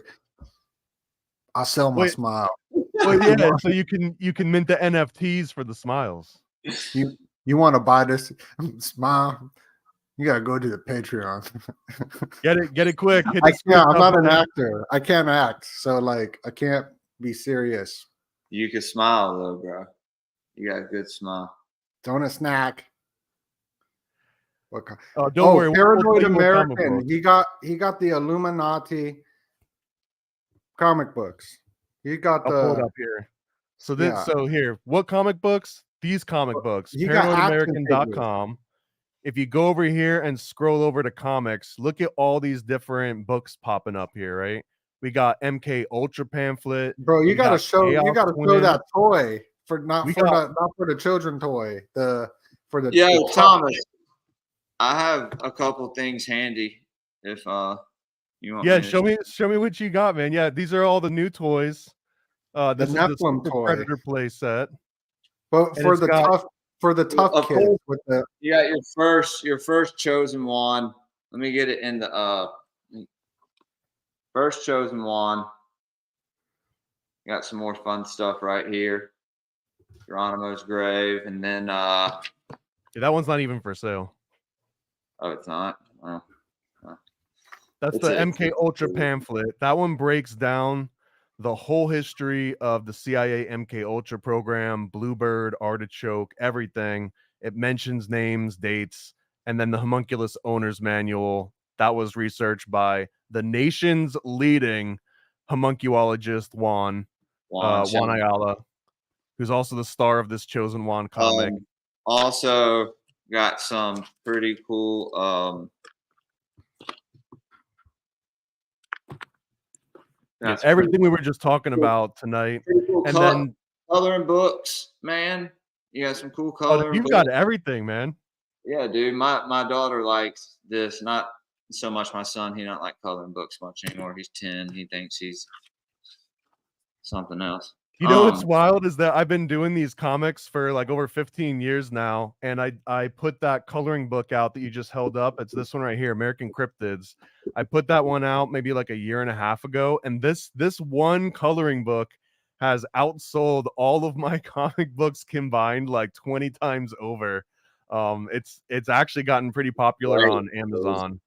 I sell my smile. Well, yeah, so you can mint the NFTs for the smiles. You want to buy this smile? You gotta go to the Patreon. Get it quick. Hit I'm not an button. actor. I can't act, so like I can't be serious. You can smile though, bro. You got a good smile. Don't a snack. What kind? Don't worry. Paranoid American. He got the Illuminati comic books. He got I'll pull it up here. So this here. What comic books? These comic books. ParanoidAmerican.com. If you go over here and scroll over to comics, look at all these different books popping up here, right? We got MK Ultra pamphlet. Bro, you gotta show that toy for the children toy. Thomas. I have a couple things handy if you want. Yeah, show me what you got, man. Yeah, these are all the new toys. This is the toy. Predator play set. But for the tough kids with the you got your first chosen one. Let me get it in the first chosen one. Got some more fun stuff right here. Geronimo's grave, and then yeah, that one's not even for sale. Oh, it's not. That's the MK Ultra pamphlet. That one breaks down the whole history of the CIA MK Ultra program, Bluebird, Artichoke, everything. It mentions names, dates, and then the homunculus owner's manual. That was researched by the nation's leading homunculologist, Juan Ayala, who's also the star of this Chosen Juan comic. Also got some pretty cool everything we were just talking about tonight. Cool and then coloring books, man. You got some cool coloring you've books. got everything, man. Yeah, dude. My daughter likes this. Not so much my son. He don't like coloring books much anymore. He's 10. He thinks he's something else. You know what's wild is that I've been doing these comics for like over 15 years now, and I put that coloring book out that you just held up. It's this one right here, American Cryptids. I put that one out maybe like a year and a half ago, and this one coloring book has outsold all of my comic books combined like 20 times over. It's actually gotten pretty popular on Amazon.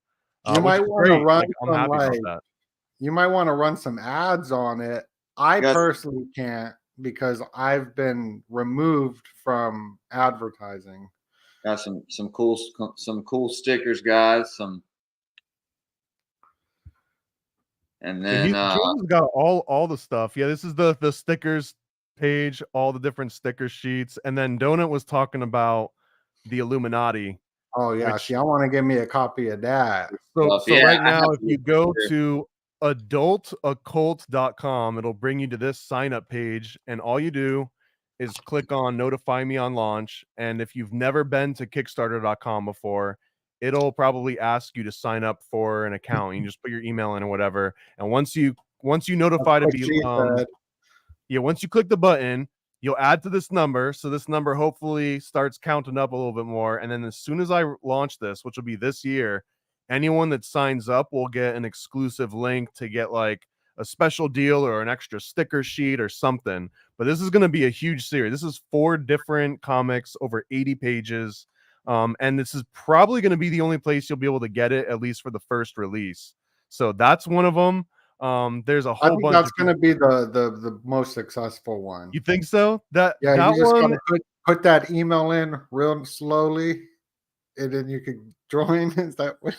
You might want to run you might want to run some ads on it. I personally can't because I've been removed from advertising. Got some cool stickers, guys. And then Jordan's got all the stuff. Yeah, this is the stickers page, all the different sticker sheets, and then Donut was talking about the Illuminati. Oh yeah, I want to give me a copy of that. So right now, if you go to adultoccult.com, it'll bring you to this sign up page, and all you do is click on notify me on launch. And if you've never been to kickstarter.com before, it'll probably ask you to sign up for an account. You can just put your email in or whatever, and once you notify to be once you click the button, You'll add to this number. So this number hopefully starts counting up a little bit more. And then as soon as I launch this, which will be this year, anyone that signs up will get an exclusive link to get like a special deal or an extra sticker sheet or something. But this is going to be a huge series. This is 4 different comics over 80 pages. And this is probably going to be the only place you'll be able to get it, at least for the first release. So that's one of them. There's a whole I think bunch. that's going to be the most successful one. You think so? That Yeah, that you just one. gotta put that email in real slowly, and then you can join. Is that what?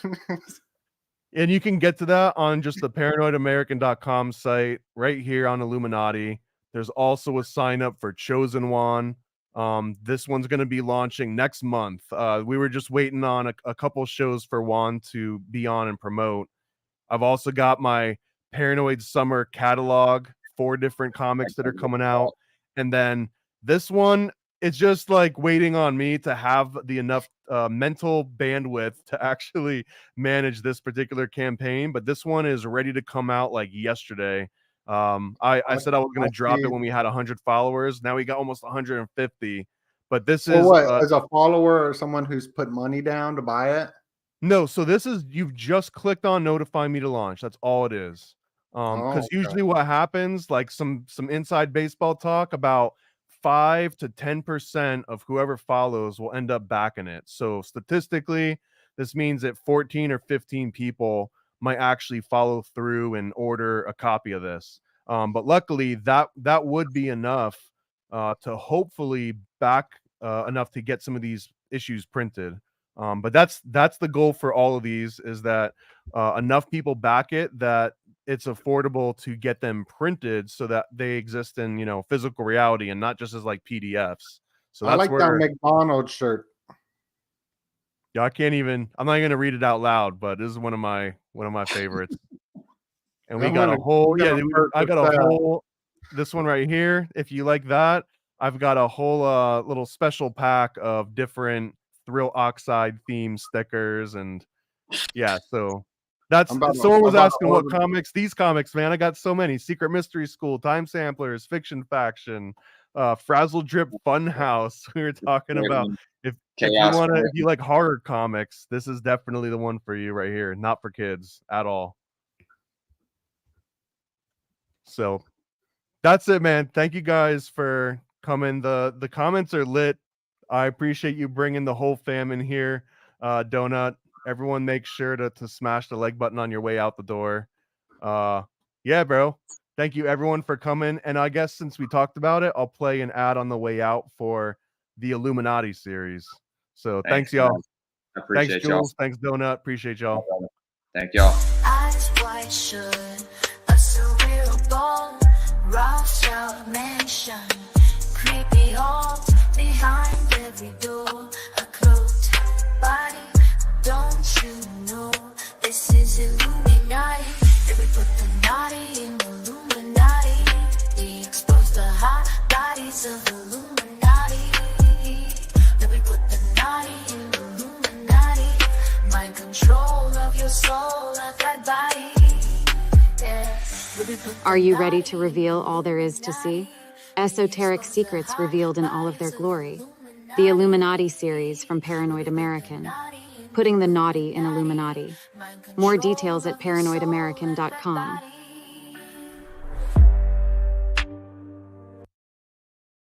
And you can get to that on just the paranoidamerican.com site right here on Illuminati. There's also a sign up for Chosen One. This one's going to be launching next month. We were just waiting on a couple shows for Juan to be on and promote. I've also got my Paranoid Summer catalog, 4 different comics that are coming out. And then this one, it's just like waiting on me to have the enough mental bandwidth to actually manage this particular campaign. But this one is ready to come out like yesterday. I said I was going to drop it when we had 100 followers. Now we got almost 150. But this is as a follower or someone who's put money down to buy it. No, so this is, you've just clicked on notify me to launch. That's all it is. Because usually what happens, like some inside baseball talk, about 5 to 10% of whoever follows will end up backing it. So statistically, this means that 14 or 15 people might actually follow through and order a copy of this. But luckily, that would be enough to hopefully back enough to get some of these issues printed. But that's the goal for all of these, is that enough people back it that it's affordable to get them printed so that they exist in, you know, physical reality and not just as like PDFs. So that's I like that McDonald's shirt. Yeah, I'm not gonna read it out loud, but this is one of my favorites. And we got a whole, I got a whole, this one right here. If you like that, I've got a whole little special pack of different Thrill Oxide theme stickers. And yeah, so that's, someone was asking what comics, these comics, man, I got so many: Secret Mystery School, Time Samplers, Fiction Faction, Frazzle Drip Funhouse. We were talking about, if you like horror comics, this is definitely the one for you right here. Not for kids at all. So that's it, man. Thank you guys for coming. The comments are lit. I appreciate you bringing the whole fam in here. Donut, everyone make sure to smash the like button on your way out the door. Yeah, bro. Thank you everyone for coming. And I guess since we talked about it, I'll play an ad on the way out for the Illuminati series. So thanks y'all. I appreciate thanks, Jules. Thanks, Donut. Appreciate y'all. Thank y'all. Eyes wide shut, a surreal ball, Rothschild mansion, creepy halls behind every door, a closed body. Don't you know this is Illuminati? That we put the naughty in Illuminati. We expose the hot bodies of Illuminati. That we put the naughty in Illuminati. Mind control of your soul, of that body. Yeah. Are you ready to reveal all there is to see? Esoteric secrets revealed in all of their glory. The Illuminati series from Paranoid American. Putting the naughty in Illuminati. More details at paranoidamerican.com.